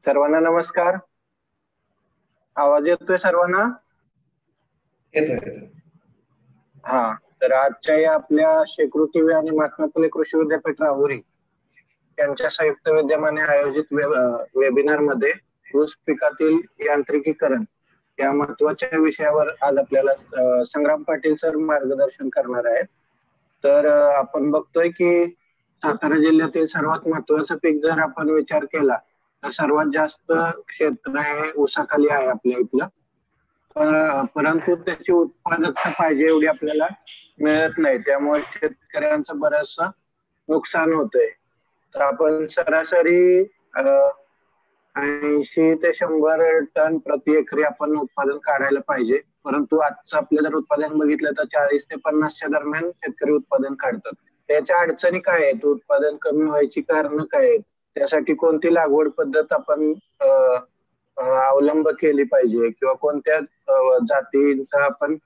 सर्वांना नमस्कार. आवाज येतोय सर्वांना? येतोय. हा, तर आजच्या या आपल्या शेकडो टीव्ही आणि महात्मा फुले कृषी विद्यापीठ राहुरी यांच्या संयुक्त विद्यमाने आयोजित वेबिनार मध्ये ऊस पिकातील यांत्रिकीकरण या महत्वाच्या विषयावर आज आपल्याला संग्राम पाटील सर मार्गदर्शन करणार आहेत. तर आपण बघतोय की सातारा जिल्ह्यातील सर्वात महत्वाचं पीक जर आपण विचार केला तर सर्वात जास्त क्षेत्र हे ऊसाखाली आहे आपल्या इथलं. परंतु त्याची उत्पादकता पाहिजे एवढी आपल्याला मिळत नाही, त्यामुळे शेतकऱ्यांचं बरंचसं नुकसान होतंय. तर आपण सरासरी 80 ते 100 टन प्रति एकरी आपण उत्पादन काढायला पाहिजे. परंतु आजचं आपलं जर उत्पादन बघितलं तर 40 ते 50च्या दरम्यान शेतकरी उत्पादन काढतात. त्याच्या अडचणी काय आहेत, उत्पादन कमी व्हायची कारण काय आहेत, त्यासाठी कोणती लागवड पद्धत आपण अवलंब केली पाहिजे किंवा कोणत्या जातींचा आपण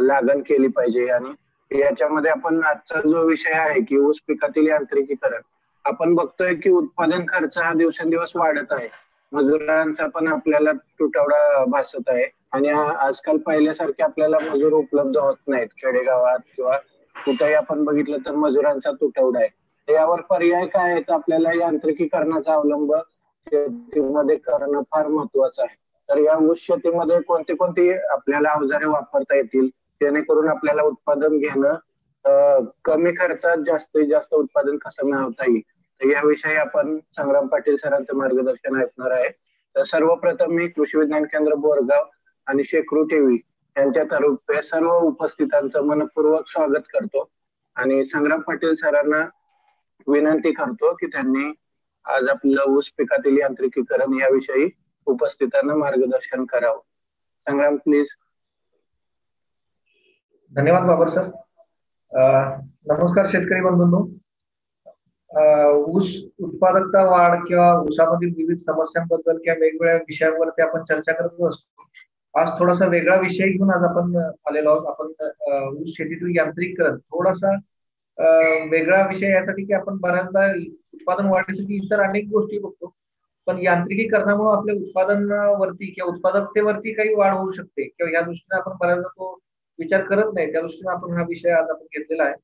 लागण केली पाहिजे. आणि याच्यामध्ये आपण आजचा जो विषय आहे की ऊस पिकातील यांत्रिकीकरण, आपण बघतोय की उत्पादन खर्च हा दिवसेंदिवस वाढत आहे, मजुरांचा पण आपल्याला तुटवडा भासत आहे आणि आजकाल पहिल्यासारखे आपल्याला मजूर उपलब्ध होत नाहीत खेडेगावात किंवा कुठेही आपण बघितलं तर मजुरांचा तुटवडा आहे. यावर पर्याय काय आहे, तर आपल्याला यांत्रिकीकरणाचा अवलंब शेतीमध्ये करणं फार महत्वाचं आहे. तर या ऊस शेतीमध्ये कोणती कोणती आपल्याला अवजारे वापरता येतील जेणेकरून आपल्याला उत्पादन घेणं कमी खर्चात जास्तीत जास्त उत्पादन कसं मिळवता येईल, तर याविषयी आपण संग्राम पाटील सरांचं मार्गदर्शन ऐकणार आहे. तर सर्वप्रथम मी कृषी विज्ञान केंद्र बोरगाव आणि शेकडो टीव्ही यांच्या तर्फे सर्व उपस्थितांचं मनपूर्वक स्वागत करतो आणि संग्राम पाटील सरांना विनंती करतो की त्यांनी आज आपलं ऊस पिकातील यांत्रिकीकरण याविषयी उपस्थितांना मार्गदर्शन करावं. संग्राम प्लीज. धन्यवाद बाबर सर. नमस्कार शेतकरी बंधूंनो. ऊस उत्पादकता वाढ किंवा ऊसामधील विविध समस्यांबद्दल किंवा वेगवेगळ्या विषयांवरती आपण चर्चा करत असतो. आज थोडासा वेगळा विषय घेऊन आज आपण आलेलो आहोत. आपण ऊस शेतीतील यांत्रिकीकरण थोडासा वेगळा विषय यासाठी की आपण बऱ्याचदा उत्पादन वाढीसाठी इतर अनेक गोष्टी बघतो, पण यांत्रिकीकरणामुळे आपल्या उत्पादनावरती किंवा उत्पादकतेवरती काही वाढ होऊ शकते किंवा या दृष्टीने आपण बऱ्याचदा तो विचार करत नाही. त्या दृष्टीने आपण हा विषय आज आपण घेतलेला आहे.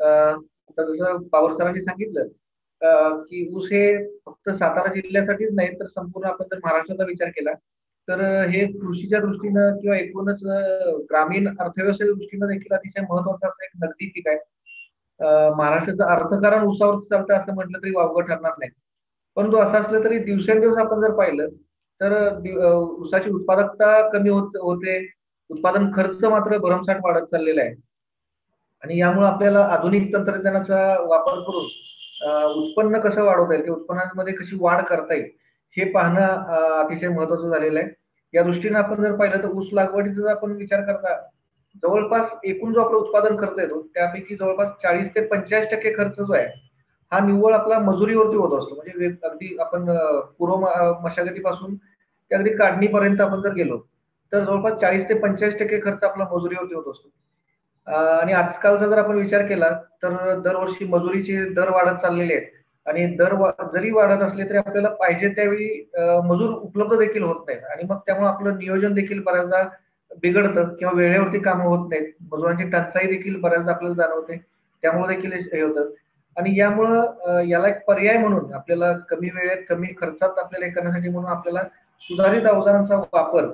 आता जसं पवार सरांनी सांगितलं की ऊस हे फक्त सातारा जिल्ह्यासाठीच नाही तर संपूर्ण आपण जर महाराष्ट्राचा विचार केला तर हे कृषीच्या दृष्टीनं किंवा एकूणच ग्रामीण अर्थव्यवस्थेच्या दृष्टीनं देखील अतिशय महत्वाचं असं एक नगदी पीक आहे. महाराष्ट्राचं अर्थकारण ऊसावर चालतं असं म्हटलं तरी वावगं ठरणार नाही. परंतु असं असलं तरी दिवसेंदिवस आपण जर पाहिलं तर ऊसाची उत्पादकता कमी होते, उत्पादन खर्च मात्र भरमसाठ वाढत चाललेला आहे. आणि यामुळे आपल्याला आधुनिक तंत्रज्ञानाचा वापर करून उत्पन्न कसं वाढवता येईल, उत्पन्नामध्ये कशी वाढ करता येईल हे पाहणं अतिशय महत्वाचं झालेलं आहे. या दृष्टीने आपण जर पाहिलं तर ऊस लागवडीचा जर आपण विचार करता जवळपास एकूण जो आपलं उत्पादन खर्च येतो त्यापैकी जवळपास 40 ते 45% खर्च जो आहे हा निव्वळ आपला मजुरीवरती होत असतो. म्हणजे अगदी आपण पूर्व मशागतीपासून ते अगदी काढणीपर्यंत आपण जर गेलो तर जवळपास 40 ते 45% खर्च आपला मजुरीवरती होत असतो. आणि आजकालचा जर आपण विचार केला तर दरवर्षी मजुरीचे दर वाढत चाललेले आहेत आणि दर जरी वाढत असले तरी आपल्याला पाहिजे त्यावेळी मजूर उपलब्ध देखील होत नाहीत आणि मग त्यामुळे आपलं नियोजन देखील बऱ्याचदा बिघडतं किंवा वेळेवरती कामं होत नाहीत. मजुरांची टंचाई देखील बऱ्याचदा आपल्याला जाणवते, त्यामुळे देखील हे होतं. आणि यामुळं याला एक पर्याय म्हणून आपल्याला कमी वेळेत कमी खर्चात आपल्याला हे करण्यासाठी म्हणून आपल्याला सुधारित अवजारांचा वापर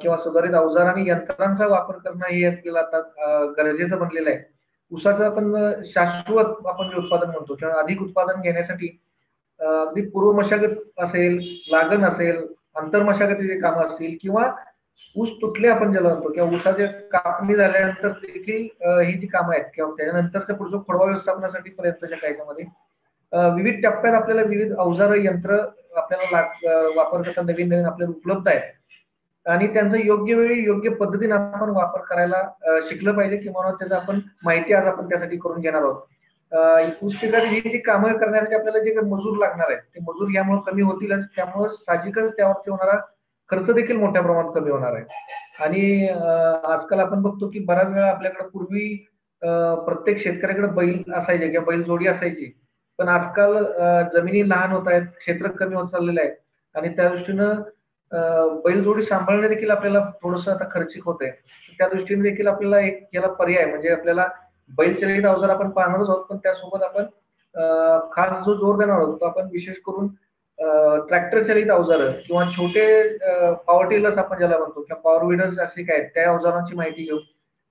किंवा सुधारित अवजार आणि यंत्रांचा वापर करणं हे आपल्याला आता गरजेचं बनलेलं आहे. ऊसाचं आपण शाश्वत आपण जे उत्पादन म्हणतो किंवा अधिक उत्पादन घेण्यासाठी अगदी पूर्व मशागत असेल, लागण असेल, आंतर मशागतीचे कामं असतील किंवा ऊस तुटले आपण ज्याला म्हणतो किंवा ऊसाचे कापणी झाल्यानंतर देखील ही जी कामं आहेत किंवा त्याच्यानंतरच्या पुढचं खोडवा व्यवस्थापनासाठी पर्यंतच्या कायद्यामध्ये विविध टप्प्यात आपल्याला विविध अवजार यंत्र आपल्याला वापर करता नवीन नवीन आपल्याला उपलब्ध आहेत आणि त्यांचा योग्य वेळी योग्य पद्धतीने आपण वापर करायला शिकलं पाहिजे किंवा त्याचा आपण माहिती आज आपण त्यासाठी करून घेणार आहोत. ऊस पिकाची ही जी कामं करण्यासाठी आपल्याला जे मजूर लागणार आहेत ते मजूर यामुळे कमी होतीलच, त्यामुळे साहजिकच त्यावरती होणारा खर्च देखील मोठ्या प्रमाणात कमी होणार आहे. आणि आजकाल आपण बघतो की बऱ्याच वेळा आपल्याकडे पूर्वी प्रत्येक शेतकऱ्याकडे बैल असायचे किंवा बैल जोडी असायची पण आजकाल जमिनी लहान होत आहेत, क्षेत्र कमी होत चाललेलं आहे आणि त्या दृष्टीनं बैलजोडी सांभाळणे देखील आपल्याला थोडंसं आता खर्चिक होतंय. त्या दृष्टीने देखील आपल्याला एक याला पर्याय म्हणजे आपल्याला बैलचलित अवजार आपण पाहणारच आहोत, पण त्यासोबत आपण खास जो जोर देणार आहोत तो आपण विशेष करून ट्रॅक्टर चालित अवजारं किंवा छोटे पॉवर टिलर्स आपण ज्याला म्हणतो किंवा पॉवर विडर्स असे काय त्या अवजारांची माहिती घेऊ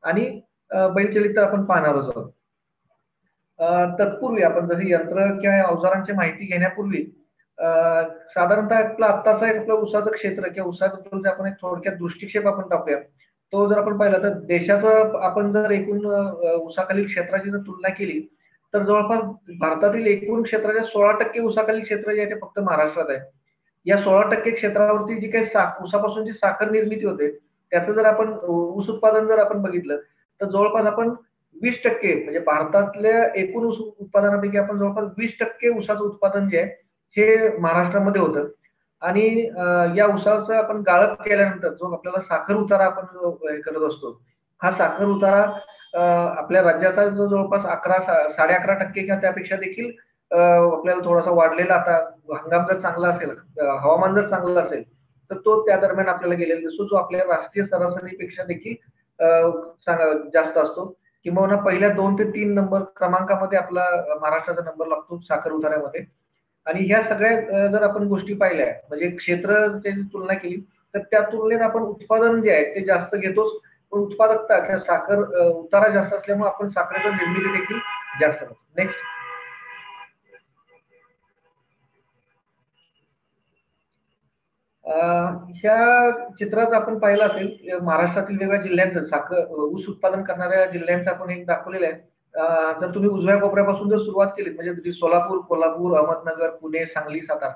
आणि बैलचलित आपण पाहणारच आहोत. तत्पूर्वी आपण जशी यंत्र किंवा अवजारांची माहिती घेण्यापूर्वी साधारणतः आपलं आत्ताचं एक आपलं उसाचं क्षेत्र किंवा उसाबद्दल आपण एक थोडक्यात दृष्टिक्षेप आपण टाकूया. तो जर आपण पाहिला तर देशाचं आपण जर एकूण उसाखालील क्षेत्राची जर तुलना केली तर जवळपास भारतातील एकूण क्षेत्राच्या 16% उसाखालील क्षेत्र जे आहे ते फक्त महाराष्ट्रात आहे. या 16% क्षेत्रावरती जी काही उसापासून जी साखर निर्मिती होते त्याचं जर आपण ऊस उत्पादन जर आपण बघितलं तर जवळपास आपण 20% म्हणजे भारतातल्या एकूण ऊस उत्पादनापैकी आपण जवळपास 20% ऊसाचं उत्पादन जे आहे हे महाराष्ट्रामध्ये होतं आणि या ऊसाचं आपण गाळप केल्यानंतर जो आपल्याला साखर उतारा आपण हे करत असतो हा साखर उतारा आपल्या राज्याचा जो जवळपास 11-11.5% किंवा त्यापेक्षा देखील आपल्याला थोडासा वाढलेला आता हंगाम जर चांगला असेल हवामान जर चांगलं असेल तर तो त्या दरम्यान आपल्याला गेलेला दिसतो जो आपल्या राष्ट्रीय सरासरीपेक्षा देखील जास्त असतो किंवा पहिल्या 2 ते 3 नंबर क्रमांकामध्ये आपला महाराष्ट्राचा नंबर लागतो साखर उतार्यामध्ये आणि ह्या सगळ्या जर आपण गोष्टी पाहिल्या म्हणजे क्षेत्राची तुलना केली तर त्या तुलनेत आपण उत्पादन जे आहे ते जास्त घेतोच पण उत्पादकता किंवा साखर उतारा जास्त असल्यामुळे आपण साखरेचं निर्मिती देखील जास्त करतो. नेक्स्ट ह्या चित्रात आपण पाहिलं असेल महाराष्ट्रातील वेगवेगळ्या जिल्ह्यांचं साखर ऊस उत्पादन करणाऱ्या जिल्ह्यांचं आपण एक दाखवलेलं आहे. जर तुम्ही उजव्या कोपऱ्यापासून जर सुरुवात केली म्हणजे सोलापूर, कोल्हापूर, अहमदनगर, पुणे, सांगली, सातारा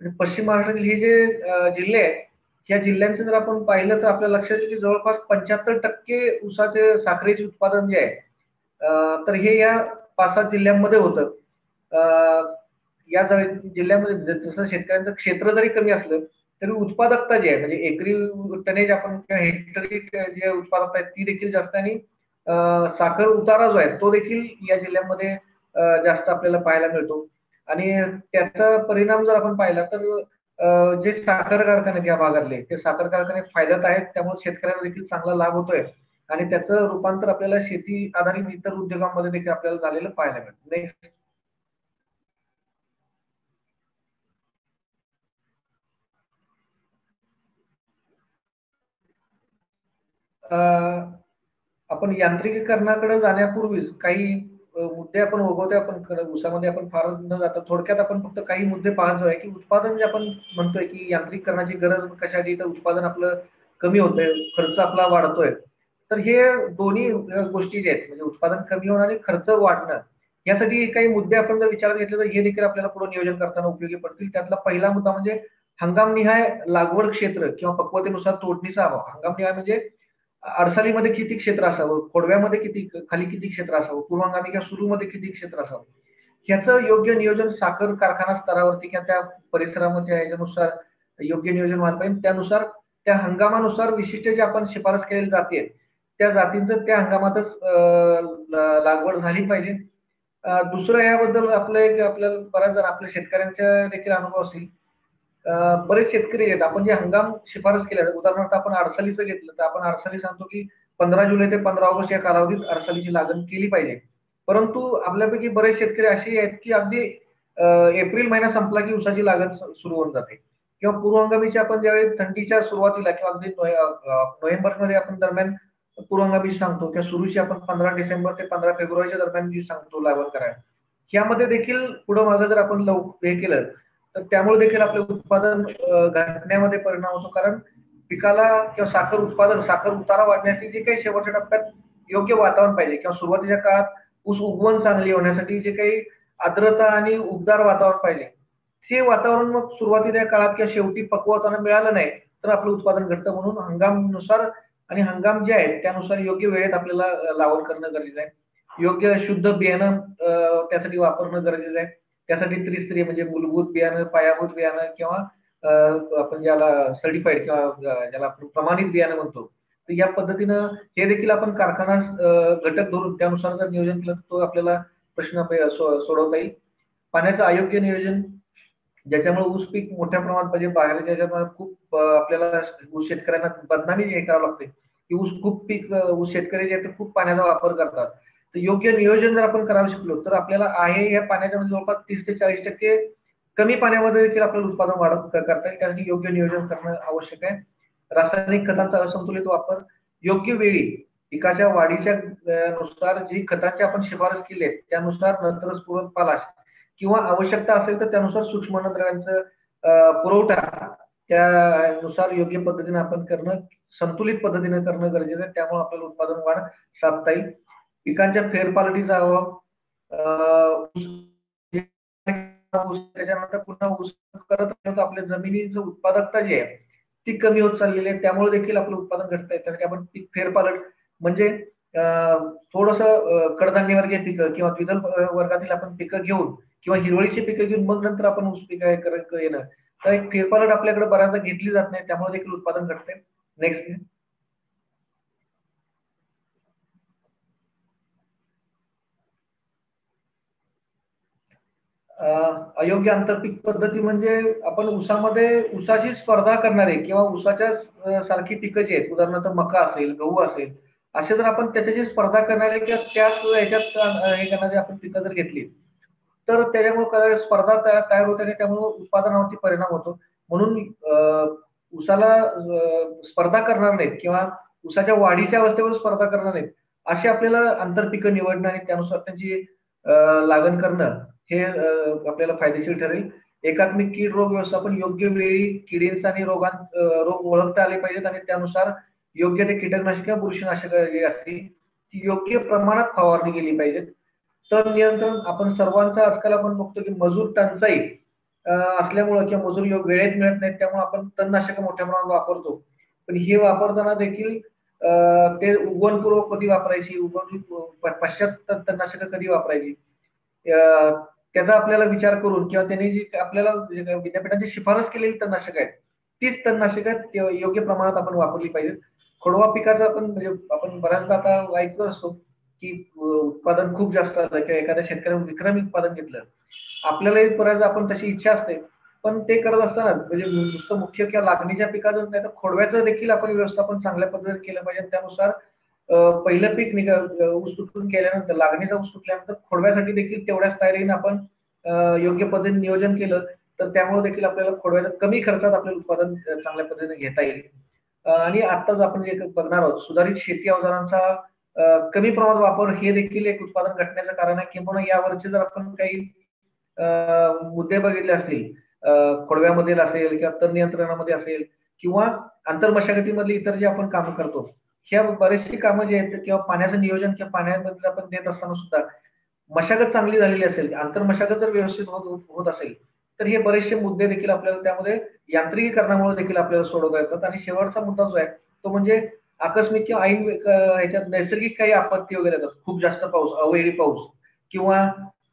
म्हणजे पश्चिम महाराष्ट्रातील हे जे जिल्हे आहेत या जिल्ह्यांचं जर आपण पाहिलं तर आपल्या लक्षात येईल की जवळपास 75% ऊसाचे साखरेचे उत्पादन जे आहे तर हे या 5-7 जिल्ह्यांमध्ये होतं. या जिल्ह्यामध्ये जसं शेतकऱ्यांचं क्षेत्र जरी कमी असलं तरी उत्पादकता जी आहे म्हणजे एकरी टनेज आपण किंवा हेक्टरी जे उत्पादकता आहे ती देखील जास्त आणि साखर उतारा जो आहे तो देखील या जिल्ह्यामध्ये जास्त आपल्याला पाहायला मिळतो आणि त्याचा परिणाम जर आपण पाहिला तर जे साखर कारखाने या भागातले ते साखर कारखाने फायद्यात आहेत त्यामुळे शेतकऱ्यांना देखील चांगला लाभ होतोय आणि त्याचं रूपांतर आपल्याला शेती आधारित इतर उद्योगांमध्ये देखील आपल्याला झालेलं पाहायला मिळतं. नेक्स्ट आपण यांत्रिकीकरणाकडे जाण्यापूर्वीच काही मुद्दे आपण ओघवतोय आपण ऊसामध्ये आपण फार न जाता थोडक्यात आपण फक्त काही मुद्दे पाहतोय की उत्पादन जे आपण म्हणतोय की यांत्रिकीकरणाची गरज कशासाठी तर उत्पादन आपलं कमी होतंय खर्च आपला वाढतोय तर हे दोन्ही गोष्टी जे आहेत म्हणजे उत्पादन कमी होणं आणि खर्च वाढणं यासाठी काही मुद्दे आपण जर विचारात घेतले तर हे देखील आपल्याला पुढे नियोजन करताना उपयोगी पडतील. त्यातला पहिला मुद्दा म्हणजे हंगामनिहाय लागवड क्षेत्र किंवा पक्वतेनुसार तोडणीचा अभाव. हंगामनिहाय म्हणजे अडसालीमध्ये किती क्षेत्र असावं, खोडव्यामध्ये किती खाली किती क्षेत्र असावं, पूर्वांगामी किंवा सुरूमध्ये किती क्षेत्र असावं ह्याचं योग्य नियोजन साखर कारखाना स्तरावरती किंवा त्या परिसरामध्ये याच्यानुसार योग्य नियोजन व्हायला पाहिजे. त्यानुसार त्या हंगामानुसार विशिष्ट जे आपण शिफारस केलेली जाती आहेत त्या जातींचं त्या हंगामातच लागवड झाली पाहिजे. दुसरं याबद्दल आपलं एक आपल्याला बऱ्याच जण आपल्या शेतकऱ्यांच्या देखील अनुभव असतील बरेच शेतकरी आहेत आपण जे हंगाम शिफारस केल्या उदाहरणार्थ आपण अडसलीचं घेतलं तर आपण अडसली सांगतो की 15 जुलै ते 15 ऑगस्ट या कालावधीत अडसलीची लागण केली पाहिजे. परंतु आपल्यापैकी बरेच शेतकरी असे आहेत की अगदी एप्रिल महिना संपला की ऊसाची लागण सुरू होऊन जाते किंवा पूर्वहंगामीची आपण ज्यावेळी थंडीच्या सुरुवातीला किंवा अगदी नोव्हेंबरमध्ये आपण दरम्यान पूर्वहंगामी सांगतो किंवा सुरूची आपण 15 डिसेंबर ते 15 फेब्रुवारीच्या दरम्यान जी सांगतो लागवड करायला यामध्ये देखील पुढं मागं जर आपण हे केलं तर त्यामुळे देखील आपलं उत्पादन घटण्यामध्ये परिणाम होतो कारण पिकाला किंवा साखर उत्पादन साखर उतारा वाढण्यासाठी जे काही शेवटच्या टप्प्यात योग्य वातावरण पाहिजे किंवा सुरुवातीच्या काळात ऊस उगवण चांगली होण्यासाठी जे काही आर्द्रता आणि उबदार वातावरण पाहिजे ते वातावरण मग सुरुवातीच्या काळात किंवा शेवटी पक्वताना मिळालं नाही तर आपलं उत्पादन घटतं. म्हणून हंगामानुसार आणि हंगाम जे आहेत त्यानुसार योग्य वेळेत आपल्याला लागवड करणं गरजेचं आहे. योग्य शुद्ध बियाणं त्यासाठी वापरणं गरजेचं आहे. त्यासाठी त्रिस्तरीय म्हणजे मूलभूत बियाणं पायाभूत बियाणं किंवा आपण ज्याला सर्टिफाईड किंवा ज्याला आपण प्रमाणित बियाणं म्हणतो तर या पद्धतीनं हे देखील आपण कारखाना घटक धरून त्यानुसार जर नियोजन केलं तर तो आपल्याला प्रश्न सोडवता येईल. पाण्याचं अयोग्य नियोजन, ज्याच्यामुळे ऊस पीक मोठ्या प्रमाणात म्हणजे बाहेरच्या ह्याच्यात खूप आपल्याला ऊस शेतकऱ्यांना बदनामी हे करावं लागते की ऊस खूप पीक ऊस शेतकरी जे आहेत ते खूप पाण्याचा वापर करतात. तर योग्य नियोजन जर आपण करायला शिकलो तर आपल्याला आहे या पाण्याच्या म्हणजे जवळपास 30 ते 40% कमी पाण्यामध्ये देखील आपल्याला उत्पादन वाढत करता येईल. त्यासाठी योग्य नियोजन करणं आवश्यक आहे. रासायनिक खतांचा असंतुलित वापर, योग्य वेळी पिकाच्या वाढीच्या नुसार जी खतांची आपण शिफारस केली आहे त्यानुसार नंतर स्फुरद पालाश किंवा आवश्यकता असेल तर त्यानुसार सूक्ष्म अन्नद्रव्यांचं पुरवठा त्यानुसार योग्य पद्धतीने आपण करणं, संतुलित पद्धतीने करणं गरजेचं आहे. त्यामुळे आपल्याला उत्पादन वाढ साधता येईल. पिकांच्या फेरपालटीचा अभाव, त्याच्यानंतर पुन्हा ऊस करत राहिलो आपल्या जमिनीचं उत्पादकता जी आहे ती कमी होत चाललेली आहे. त्यामुळे देखील आपलं उत्पादन घटत आहे. त्यासाठी आपण पीक फेरपालट म्हणजे थोडस कडधान्यवर्गीय पिकं किंवा द्विदल वर्गातील आपण पिकं घेऊन किंवा हिरवळीची पिकं घेऊन मग नंतर आपण ऊस पीक येणं, तर एक फेरपालट आपल्याकडे बऱ्याचदा घेतली जात नाही, त्यामुळे देखील उत्पादन घटते. नेक्स्ट. अयोग्य आंतरपीक पद्धती म्हणजे आपण ऊसामध्ये ऊसाची स्पर्धा करणारे किंवा ऊसाच्या सारखी पिकं जी आहेत, उदाहरणार्थ मका असेल, गहू असेल, असे जर आपण त्याच्याशी स्पर्धा करणारे किंवा त्याच ह्याच्यात हे करणारे आपण पिकं जर घेतली तर त्याच्यामुळे स्पर्धा तयार होते आणि त्यामुळे उत्पादनावरती परिणाम होतो. म्हणून ऊसाला स्पर्धा करणार नाहीत किंवा ऊसाच्या वाढीच्या अवस्थेवर स्पर्धा करणार नाहीत अशी आपल्याला आंतरपिकं निवडणं आणि त्यानुसार त्यांची लागण करणं हे आपल्याला फायदेशीर ठरेल. एकात्मिक कीड रोग व्यवस्थापन, योग्य वेळी किडींचा आणि रोग ओळखता आले पाहिजेत आणि त्यानुसार योग्य ते कीटकनाशक किंवा बुरशीनाशक जे असतील ती योग्य प्रमाणात फवारणी केली पाहिजे. तण नियंत्रण, आपण सर्वांचा आजकाल आपण बघतो की मजूर टंचाई असल्यामुळं किंवा मजूर वेळेत मिळत नाहीत त्यामुळे आपण तणनाशक मोठ्या प्रमाणात वापरतो. पण हे वापरताना देखील ते उगवणपूर्व कधी वापरायची, पश्चात तणनाशक कधी वापरायची त्याचा आपल्याला विचार करून किंवा त्यांनी जी आपल्याला विद्यापीठाची शिफारस केलेली तणनाशक आहेत तीच तणनाशक योग्य प्रमाणात आपण वापरली पाहिजेत. खोडवा पिकाचं आपण म्हणजे आपण बऱ्याचदा आता ऐकतो असतो की उत्पादन खूप जास्त आलं किंवा एखाद्या शेतकऱ्याने विक्रमी उत्पादन घेतलं, आपल्यालाही बऱ्याचदा आपण तशी इच्छा असते, पण ते करत असताना म्हणजे नुसतं मुख्य किंवा लागणीच्या पिकाचं नाही तर खोडव्याचं देखील आपण व्यवस्थापन चांगल्या पद्धतीने केलं पाहिजे. त्यानुसार पहिलं पीक ऊस तुटून केल्यानंतर लागणीचा ऊस तुटल्यानंतर खोडव्यासाठी देखील तेवढ्याच तयारीने आपण योग्य पद्धतीने नियोजन केलं तर त्यामुळे देखील आपल्याला खोडव्याचं कमी खर्चात आपल्याला उत्पादन चांगल्या पद्धतीने घेता येईल. आणि आत्ताच आपण जे बघणार आहोत सुधारित शेती अवजारांचा कमी प्रमाणात वापर हे देखील एक उत्पादन घटण्याचं कारण आहे. किंवा यावरचे जर आपण काही मुद्दे बघितले असतील खोडव्यामध्ये असेल किंवा तण नियंत्रणामध्ये असेल किंवा आंतरमशागतीमधली इतर जे आपण कामं करतो ह्या बरेचशी कामं जी आहेत किंवा पाण्याचं नियोजन किंवा पाण्यामध्ये आपण देत असताना सुद्धा मशागत चांगली झालेली असेल, आंतरमशागत जर व्यवस्थित होत असेल तर हे बरेचसे मुद्दे देखील आपल्याला त्यामध्ये यांत्रिकीकरणामुळे देखील आपल्याला सोडवता येतात. आणि शेवटचा मुद्दा जो आहे तो म्हणजे आकस्मिक किंवा ऐन ह्याच्यात नैसर्गिक काही आपत्ती वगैरे येतात, खूप जास्त पाऊस, अवेळी पाऊस किंवा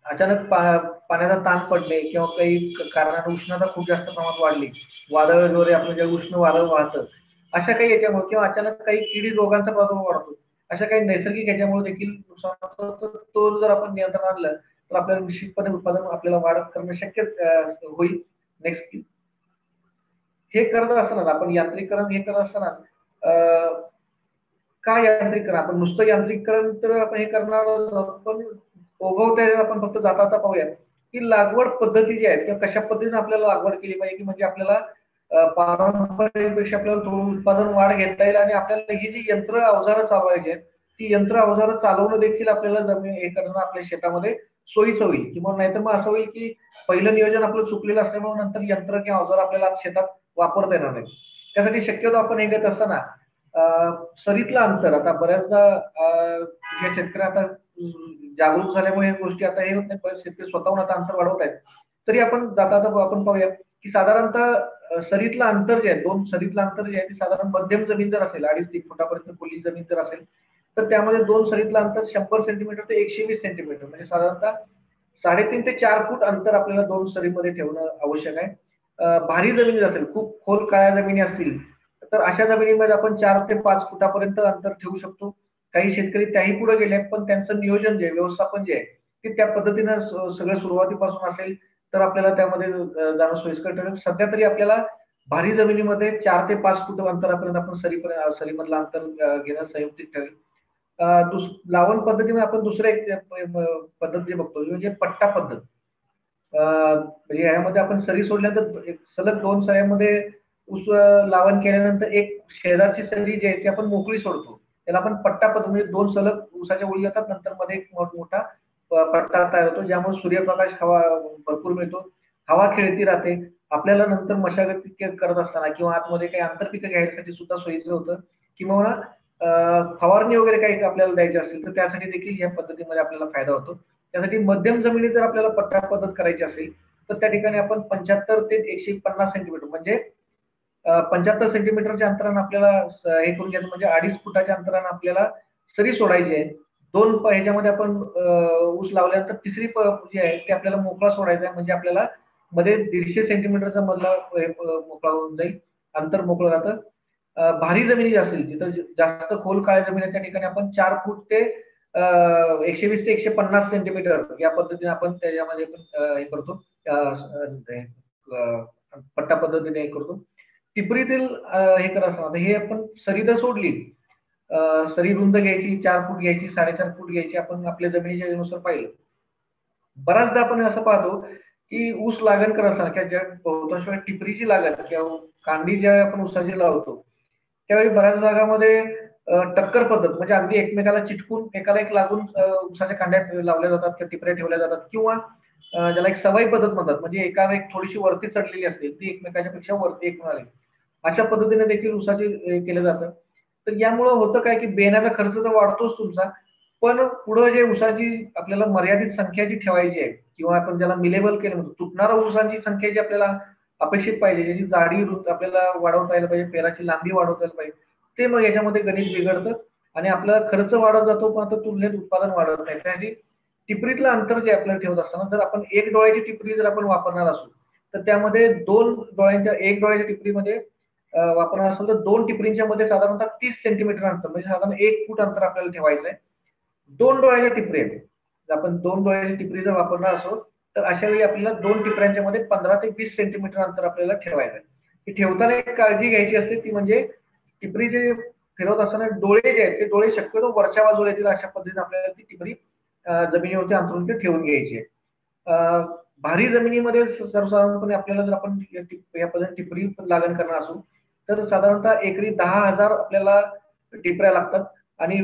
अचानक पाण्याचा ताण पडणे किंवा काही कारणाने उष्णता खूप जास्त प्रमाणात वाढली, वादळ वगैरे आपलं जे उष्ण वादळ वाहतं, अशा काही याच्यामुळे किंवा अचानक काही किडी रोगांचा प्रादुर्भाव वाढतो, अशा काही नैसर्गिक याच्यामुळे देखील नुकसान होतं. तो जर आपण नियंत्रण आणलं तर आपल्याला निश्चितपणे उत्पादन आपल्याला वाढत करणं शक्य होईल. नेक्स्ट. हे करत असताना आपण यांत्रिकरण हे करत असताना काय यांत्रिकरण, आपण नुसतं यांत्रिकरण तर आपण हे करणार पण ओघवत्या आपण फक्त जाता पाहूया की लागवड पद्धती जी आहेत किंवा कशा पद्धतीने आपल्याला लागवड केली पाहिजे की म्हणजे आपल्याला पारंपरिकपेक्षा आपल्याला थोडं उत्पादन वाढ घेता येईल आणि आपल्याला ही जी यंत्र अवजारं चालवायची आहेत ती यंत्र अवजारं चालवणं देखील आपल्याला जमीन हे करणं आपल्या शेतामध्ये सोयीचं होईल. किंवा नाहीतर मग असं होईल की पहिलं नियोजन आपलं चुकलेलं असल्यामुळे नंतर यंत्र किंवा अवजार आपल्याला शेतात वापरता येणार नाही. त्यासाठी शक्यतो आपण हे घेत असताना सरीतलं अंतर, आता बऱ्याचदा जे शेतकरी आता जागरूक झाल्यामुळे या गोष्टी आता हे होत नाही, शेतकरी स्वतःहून आता अंतर वाढवत आहेत. तरी आपण जाता आपण पाहूया की साधारणतः सरीतलं अंतर जे आहे, दोन सरीतलं अंतर जे आहे ते साधारण मध्यम जमीन जर असेल 2.5-3 फुटापर्यंत खुली जमीन जर असेल तर त्यामध्ये दोन सरीतलं अंतर 100 सेंटीमीटर ते 120 सेंटीमीटर म्हणजे साधारणतः 3.5 ते 4 फूट अंतर आपल्याला दोन सरीमध्ये ठेवणं आवश्यक आहे. भारी जमीन असेल, खूप खोल काळ्या जमिनी असतील तर अशा जमिनीमध्ये आपण 4 ते 5 फुटापर्यंत अंतर ठेवू शकतो. काही शेतकरी त्याही पुढे गेले पण त्यांचं नियोजन जे व्यवस्थापन जे आहे की त्या पद्धतीनं सगळं सुरुवातीपासून असेल तर आपल्याला त्यामध्ये जाणं सोयीस्कर ठरेल. सध्या तरी आपल्याला भारी जमिनीमध्ये 4 ते 5 फूट अंतरापर्यंत आपण सरीमधलं अंतर घेणं संयुक्तिक ठरेल. लावण पद्धतीने आपण दुसरं एक पद्धत जे बघतो म्हणजे पट्टा पद्धत. म्हणजे यामध्ये आपण सरी सोडल्यानंतर सलग 2 सऱ्यामध्ये ऊस लावण केल्यानंतर एक शेजारची सरी जी आहे ती आपण मोकळी सोडतो. त्याला आपण पट्टा पद्धत म्हणजे 2 सलग ऊसाच्या ओळी येतात, नंतर मध्ये एक मोठा पट्टा तयार होतो, ज्यामुळे सूर्यप्रकाश हवा भरपूर मिळतो, हवा खेळती राहते. आपल्याला नंतर मशागत करत असताना किंवा आतमध्ये काही आंतरपिकं घ्यायसाठी सुद्धा सोयीचं होतं, किंवा फवारणी वगैरे काही आपल्याला द्यायची असेल तर त्यासाठी देखील या पद्धतीमध्ये आपल्याला फायदा होतो. त्यासाठी मध्यम जमिनीत जर आपल्याला पट्टा पद्धत करायची असेल तर त्या ठिकाणी आपण 75 ते 150 सेंटीमीटर म्हणजे 75 सेंटीमीटरच्या अंतराने आपल्याला हे करून घ्यायचं, म्हणजे 2.5 फुटाच्या अंतराने आपल्याला सरी सोडायची आहे. ह्याच्यामध्ये आपण ऊस लावल्यानंतर तिसरी जी आहे ते आपल्याला मोकळा सोडायचा आहे, म्हणजे आपल्याला मध्ये 150 सेंटीमीटरचा मधला मोकळा होऊन जाईल, अंतर मोकळं राहतं. भारी जमिनी असेल जिथं जास्त खोल काळ्या जमीन आहे त्या ठिकाणी आपण 4 फूट ते 120 ते 150 सेंटीमीटर या पद्धतीने आपण त्याच्यामध्ये हे करतो, पट्टा पद्धतीने हे करतो. टिपरीतील हे करत असताना हे आपण सरी जर सोडली, सरी रुंद घ्यायची, 4 फूट घ्यायची, 4.5 फूट घ्यायची, आपण आपल्या जमिनीच्या नुसार पाहिलं. बऱ्याचदा आपण असं पाहतो की ऊस लागण करत असताना ज्या बहुतांश वेळा टिपरीची लागण किंवा कांडी ज्या आपण ऊसाची लावतो त्यावेळी बऱ्याच भागामध्ये टक्कर पद्धत म्हणजे अगदी एकमेकाला चिटकून एकाला एक लागून ऊसाच्या कांड्या लावल्या जातात किंवा टिपऱ्या ठेवल्या जातात, किंवा ज्याला एक सवाई पद्धत म्हणतात, म्हणजे एकाला एक थोडीशी वरती चढलेली असते ती एकमेकाच्या पेक्षा वरती एक मिळाली, अशा पद्धतीने देखील ऊसाचे केलं जातं. तर यामुळं होतं काय की बेण्याचा खर्च तर वाढतोच तुमचा, पण पुढं जे ऊसाची आपल्याला मर्यादित संख्या जी ठेवायची आहे किंवा आपण ज्याला मिलेबल केलं म्हणतो, तुटणाऱ्या ऊसाची संख्या जी आपल्याला अपेक्षित पाहिजे, ज्याची जाडी आपल्याला वाढवता यायला पाहिजे, पेराची लांबी वाढवता यायला पाहिजे, ते मग याच्यामध्ये गणित बिघडतं आणि आपला खर्च वाढत जातो, पण आता तुलनेत उत्पादन वाढत नाही. त्यासाठी टिपरीतलं अंतर जे आपल्याला ठेवत असताना जर आपण एक डोळ्याची टिपरी जर आपण वापरणार असू तर त्यामध्ये एक डोळ्याच्या टिपरीमध्ये वापरणार असेल तर 2 टिपरींच्या मध्ये साधारणतः 30 सेंटीमीटर अंतर म्हणजे साधारण 1 फूट अंतर आपल्याला ठेवायचं आहे. 2 डोळ्याच्या टिपरी आहे, जर आपण 2 डोळ्याची टिपरी जर वापरणार असो तर अशा वेळी आपल्याला 2 टिपऱ्यांच्या मध्ये 15 ते 20 सेंटीमीटर अंतर आपल्याला ठेवायचं आहे. ही ठेवताना एक काळजी घ्यायची असते ती म्हणजे टिपरी जे फिरवत असताना डोळे जे आहेत ते डोळे शक्यतो वरच्या बाजूला येतील अशा पद्धतीने आपल्याला ती टिपरी जमिनीवरती अंतरून ते ठेवून घ्यायची आहे. भारी जमिनीमध्ये सर्वसाधारणपणे आपल्याला जर आपण या पद्धतीने टिपरी लागण करणार असू तर साधारणतः एकरी 10,000 आपल्याला टिपऱ्या लागतात आणि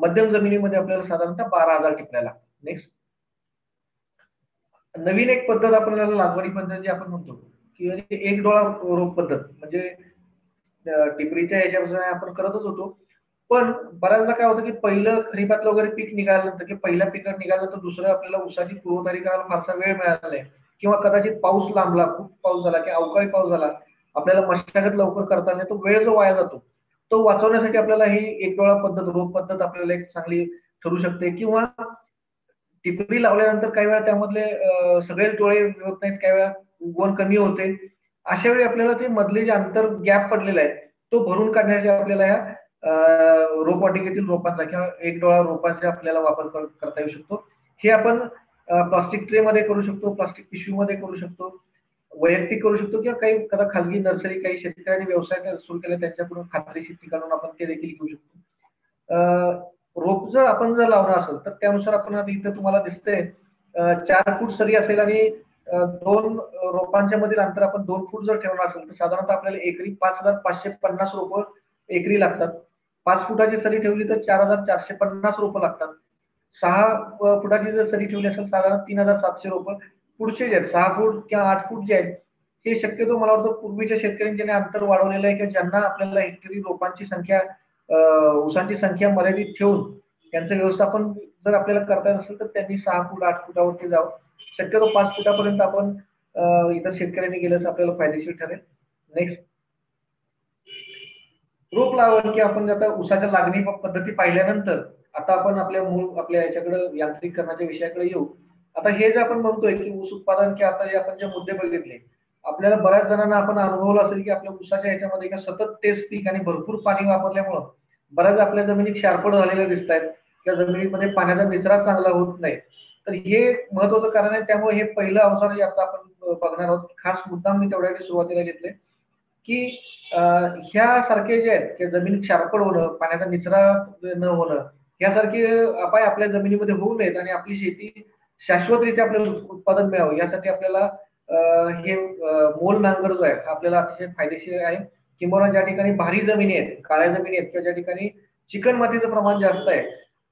मध्यम जमिनीमध्ये आपल्याला साधारणतः 12,000 टिपऱ्या लागतात. नेक्स्ट, नवीन एक पद्धत आपल्याला लागवडी पद्धत जी आपण म्हणतो की एक डोळा रोप पद्धत, म्हणजे टिपरीच्या याच्यापासून आपण करतच होतो, पण बऱ्याचदा काय होतं की पहिलं खरीपातलं वगैरे पीक निघाल्यानंतर की पहिल्या पिकात निघाल्यानंतर दुसरं आपल्याला ऊसाची पूर्वतयारी करायला फारसा वेळ मिळाला नाही, किंवा कदाचित पाऊस लांबला, खूप पाऊस झाला की अवकाळी पाऊस झाला, आपल्याला मशागत लवकर करता नाही, तो वेळ जो वाया जातो तो वाचवण्यासाठी आपल्याला ही एक डोळा पद्धत रोप पद्धत आपल्याला एक चांगली ठरू शकते. किंवा टिपरी लावल्यानंतर काही वेळा त्यामधले सगळेच डोळे मिळत नाहीत, काही वेळा उगवण कमी होते, अशा वेळी आपल्याला ते मधले जे अंतर गॅप पडलेला आहे तो भरून काढण्यासाठी आपल्याला या रोपवाटिकेतील रोपांचा किंवा एक डोळा रोपांचा आपल्याला वापर करता येऊ शकतो. हे आपण प्लास्टिक ट्रे मध्ये करू शकतो, प्लास्टिक पिशवी मध्ये करू शकतो, वैयक्तिक करू शकतो, किंवा काही खाजगी नर्सरी काही शेतकऱ्यांनी व्यवसाय सुरू केले त्यांच्याकडून खात्रीशीर ठिकाणून आपण ते देखील घेऊ शकतो. रोप जर आपण जर लावणार असेल तर त्यानुसार आपण इथं तुम्हाला दिसतंय 4 फूट सरी असेल आणि 2 रोपांच्या मधील अंतर आपण 2 फूट जर ठेवणार असेल तर साधारणतः आपल्याला एकरी 5,550 रोपं एकरी लागतात. 5 फुटाची सरी ठेवली तर 4,450 रोपं लागतात. 6 फुटाची जर सरी ठेवली असेल साधारण 3,700 रोपं. पुढचे जे आहेत 6 फूट किंवा 8 फूट जे आहेत ते शक्यतो मला वाटतं पूर्वीच्या शेतकऱ्यांनी ज्यांनी अंतर वाढवलेलं आहे किंवा ज्यांना आपल्याला हेक्टरी रोपांची संख्या ऊसांची संख्या मर्यादित ठेवून त्यांचं व्यवस्थापन जर आपल्याला करता येत असेल तर त्यांनी 6 फूट 8 फुटावरती जावं. शक्यतो 5 फुटापर्यंत आपण इतर शेतकऱ्यांनी गेलं तर आपल्याला फायदेशीर ठरेल. नेक्स्ट, रोप लावण की आपण आता ऊसाच्या लागणी पद्धती पाहिल्यानंतर आता आपण आपल्या याच्याकडे यांत्रिकरणाच्या विषयाकडे येऊ. आता हे जे आपण म्हणतोय की ऊस उत्पादन की आता जे आपण जे मुद्दे बघितले, आपल्याला बऱ्याच जणांना आपण अनुभवलं असेल की आपल्या ऊसाच्या ह्याच्यामध्ये का सतत तेच पीक आणि भरपूर पाणी वापरल्यामुळं बऱ्याच आपल्या जमिनी क्षारपड झालेल्या दिसत आहेत, त्या जमिनीमध्ये पाण्याचा निचरा चांगला होत नाही. तर हे महत्वाचं कारण आहे. त्यामुळे हे पहिलं अवजार जे आता आपण बघणार आहोत, खास मुद्दाम मी तेवढ्यासाठी सुरुवातीला घेतले की ह्या सारखे जे आहेत की जमीन क्षारपड होणं, पाण्याचा निचरा न होणं, यासारखे अपाय आपल्या जमिनीमध्ये होऊ नयेत आणि आपली शेती शाश्वतरित्या आपल्याला उत्पादन मिळावं यासाठी आपल्याला हे मोल नांगर जो आहे आपल्याला अतिशय फायदेशीर आहे. किंवा ज्या ठिकाणी भारी जमिनी आहेत, काळ्या जमिनी आहेत किंवा ज्या ठिकाणी चिकन मातीचं प्रमाण जास्त आहे,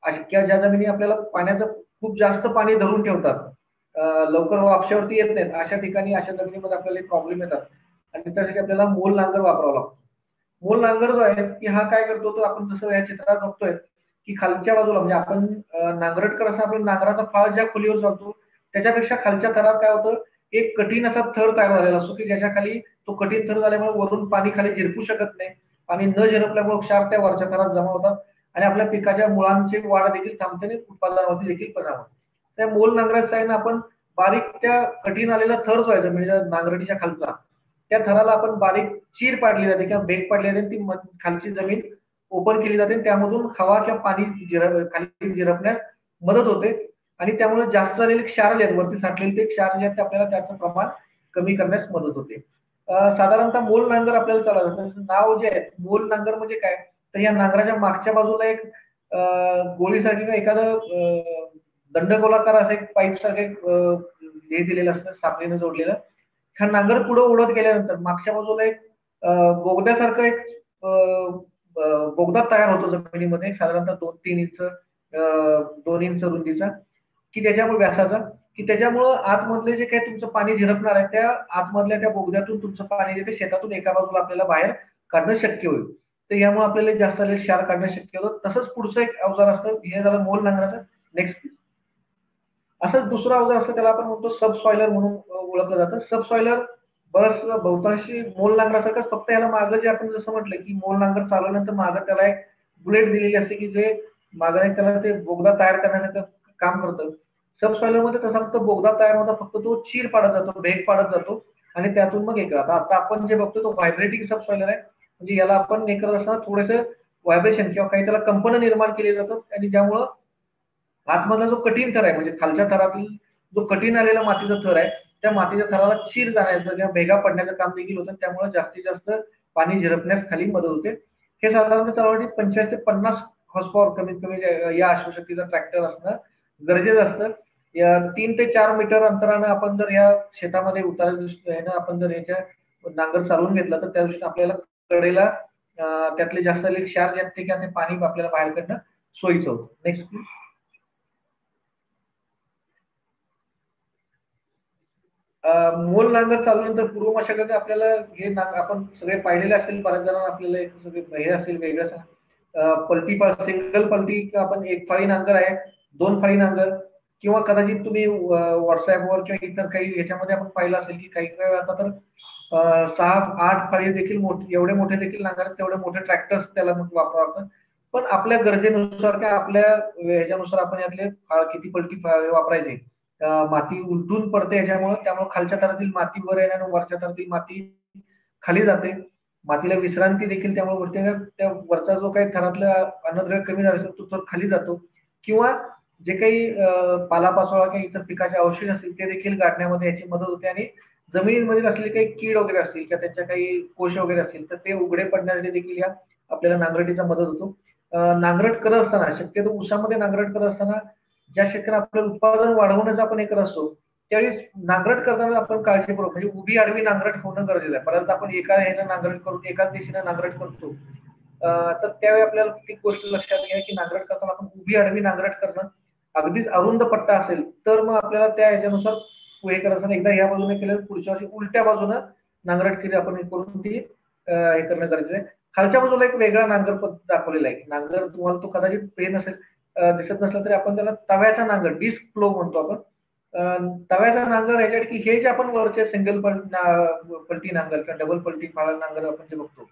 किंवा ज्या जमिनी आपल्याला पाण्याचं खूप जास्त पाणी धरून ठेवतात, लवकर वापशावरती येत नाहीत, अशा ठिकाणी अशा जमिनीमध्ये आपल्याला प्रॉब्लेम येतात आणि त्यासाठी आपल्याला मोल नांगर वापरावा लागतो. मोल नांगर जो आहे की हा काय करतो, तो आपण जसं या चित्रात बघतोय की खालच्या बाजूला म्हणजे आपण नांगरट करत असताना आपण नांगराचा फाळ ज्या खोलीवर जातो त्याच्यापेक्षा खालच्या थरात काय होतं, एक कठीण असा थर तयार झालेला असतो की ज्याच्या खाली तो कठीण थर झाल्यामुळे वरून पाणी खाली झिरपू शकत नाही. पाणी न झिरपल्यामुळे क्षार त्या वरच्या थरात जमा होतात आणि आपल्या पिकाच्या मुळांची वाढ देखील थांबते आणि उत्पादनावरती देखील परिणाम होतो. त्या मोल नांगराच्या साहाय्याने आपण बारीक त्या कठीण आलेला थर जो आहे म्हणजे नांगरटीच्या खालचा, त्या थराला आपण बारीक चीर पाडली जाते किंवा भेग पाडली जाते, ती खालची जमीन ओपन केली जाते, त्यामधून हवा किंवा पाणी खाली झिरपण्यास मदत होते आणि त्यामुळे जास्त झालेले क्षार जे आहेत वरती साठलेले ते क्षार जे आहेत ते आपल्याला त्याचं प्रमाण कमी करण्यास मदत होते. साधारणतः मोल नांगर आपल्याला चालवतं नाव जे आहे मोल नांगर म्हणजे काय, तर या नांगराच्या मागच्या बाजूला एक गोळीसारखी किंवा एखादं दंडगोलाकार असं एक पाईप सारखं हे दिलेलं असतं साखळीनं जोडलेलं. हा नांगर पुढे उडत गेल्यानंतर मागच्या बाजूला एक बोगद्यासारखं एक बोगदा तयार होतो जमिनीमध्ये साधारणतः 2-3 इंच 2 इंच रुंदीचा की त्याच्यामुळे व्यासाचा की त्याच्यामुळं आतमधले जे काही तुमचं पाणी झिरपणार आहे त्या आतमधल्या त्या बोगद्यातून तुमचं पाणी जे ते शेतातून एका बाजूला आपल्याला बाहेर काढणं शक्य होईल. तर यामुळे आपल्याला जास्त क्षार काढणं शक्य होतं. तसंच पुढचं एक अवजार असतं, हे झालं मोल नांगराचं. नेक्स्ट असंच दुसरं अवजार असतं, त्याला आपण म्हणतो सब सॉइलर म्हणून ओळखलं जातं. सब सॉइलर बस बहुतांशी मोल नांगरासारखंच, फक्त याला मागं जे आपण जसं म्हटलं की मोल नांगर चालवल्यानंतर मागं त्याला एक बुलेट दिलेली असते की जे मागं त्याला ते बोगदा तयार करण्याचं काम करतं. सब सॉइलर मध्ये तसा फक्त बोगदा तयार होता, फक्त तो चीर पाडत जातो, भेग पाडत जातो आणि त्यातून मग एक आता आपण जे बघतो तो व्हायब्रेटिंग सब सॉइलर आहे. म्हणजे याला आपण हे करत असताना थोडंसं व्हायब्रेशन किंवा काही त्याला कंपन निर्माण केले जातात आणि ज्यामुळं आतमधला जो कठीण थर आहे म्हणजे खालच्या थरातील जो कठीण आलेला मातीचा थर आहे त्या मातीच्या थराला चीर जाण्याचं किंवा भेगा पडण्याचं काम देखील होतं. त्यामुळे जास्तीत जास्त पाणी झिरपण्यास खाली मदत होते. हे साधारणतः चालवण्यासाठी 25 ते 50 हॉर्स पॉवर कमीत कमी या अश्वशक्तीचा ट्रॅक्टर असणं गरजेचं असतं. या 3 ते 4 मीटर अंतरानं आपण जर या शेतामध्ये उतारायला आपण जर याच्या नांगर चालवून घेतला तर त्या दृष्टीने आपल्याला कडेला त्यातले जास्त क्षार जे आहेत ते किंवा ते पाणी आपल्याला बाहेर काढणं सोयीचं होतं. नेक्स्ट मोल नांगर चालवल्यानंतर पूर्व मशागत आपल्याला हे आपण सगळे पाहिलेले असेल, बऱ्याच जणांना आपल्याला एक सगळे हे असेल वेगळं पलटी सिंगल पलटी आपण एक फाळी नांगर आहे, 2 फाळी नांगर किंवा कदाचित तुम्ही व्हॉट्सअपवर किंवा इतर काही याच्यामध्ये आपण पाहिलं असेल की काही काही आता तर 6-8 फाळी देखील एवढे मोठे देखील नांगर तेवढे मोठे ट्रॅक्टर्स त्याला मग वापरावं लागतं. पण आपल्या गरजेनुसार किंवा आपल्या ह्याच्यानुसार आपण यातले किती पलटी वापरायचे. माती उलटून पडते याच्यामुळे, त्यामुळे खालच्या थरातील माती वर येणार आणि वरच्या थरातील माती खाली जाते. मातीला विश्रांती देखील त्यामुळे वरती त्या वरचा जो काही थरातला अन्नद्रव्य कमी झाला असेल तो थर खाली जातो किंवा जे काही पालापाचोळा किंवा इतर पिकाचे अवशेष असतील ते देखील गाठण्यामध्ये याची मदत होते आणि जमिनीमध्ये असलेले काही कीड वगैरे असतील किंवा त्याच्या काही कोश वगैरे असतील तर ते उघडे पडण्यासाठी देखील या आपल्याला नांगरटीचा मदत होतो. नांगरट करत असताना शक्यतो ऊसामध्ये नांगरट करत असताना ज्या शेतकऱ्यांना आपलं उत्पादन वाढवण्याचा आपण हे करत असतो त्यावेळी नांगरट करताना आपण काळजीपूर्वक म्हणजे उभी आडवी नांगरट होणं गरजेचं आहे. परत आपण एका ह्यानं नांगरट करून एकाच दिशेनं नांगरट करतो तर त्यावेळी आपल्याला ती गोष्ट लक्षात घ्या की नांगरट करताना आपण उभी आडवी नांगरट करणं अगदीच अरुंद पट्टा असेल तर मग आपल्याला त्या ह्याच्यानुसार हे करायचं. एकदा ह्या बाजूने केलं पुढच्या वर्षी उलट्या बाजूनं नांगरट केली आपण हे करून ती हे करणं गरजेचं आहे. खालच्या बाजूला एक वेगळा नांगर पद्धत दाखवलेला आहे. नांगर तुम्हाला तो कदाचित पेन असेल दिसत नसला तरी आपण त्याला तव्याचा नांगर डिस्क फ्लो म्हणतो आपण. तव्याचा नांगर ह्याच्यात की हे जे आपण वरचे सिंगल पलटी नांगर किंवा डबल पलटी फाळा नांगर आपण जे बघतो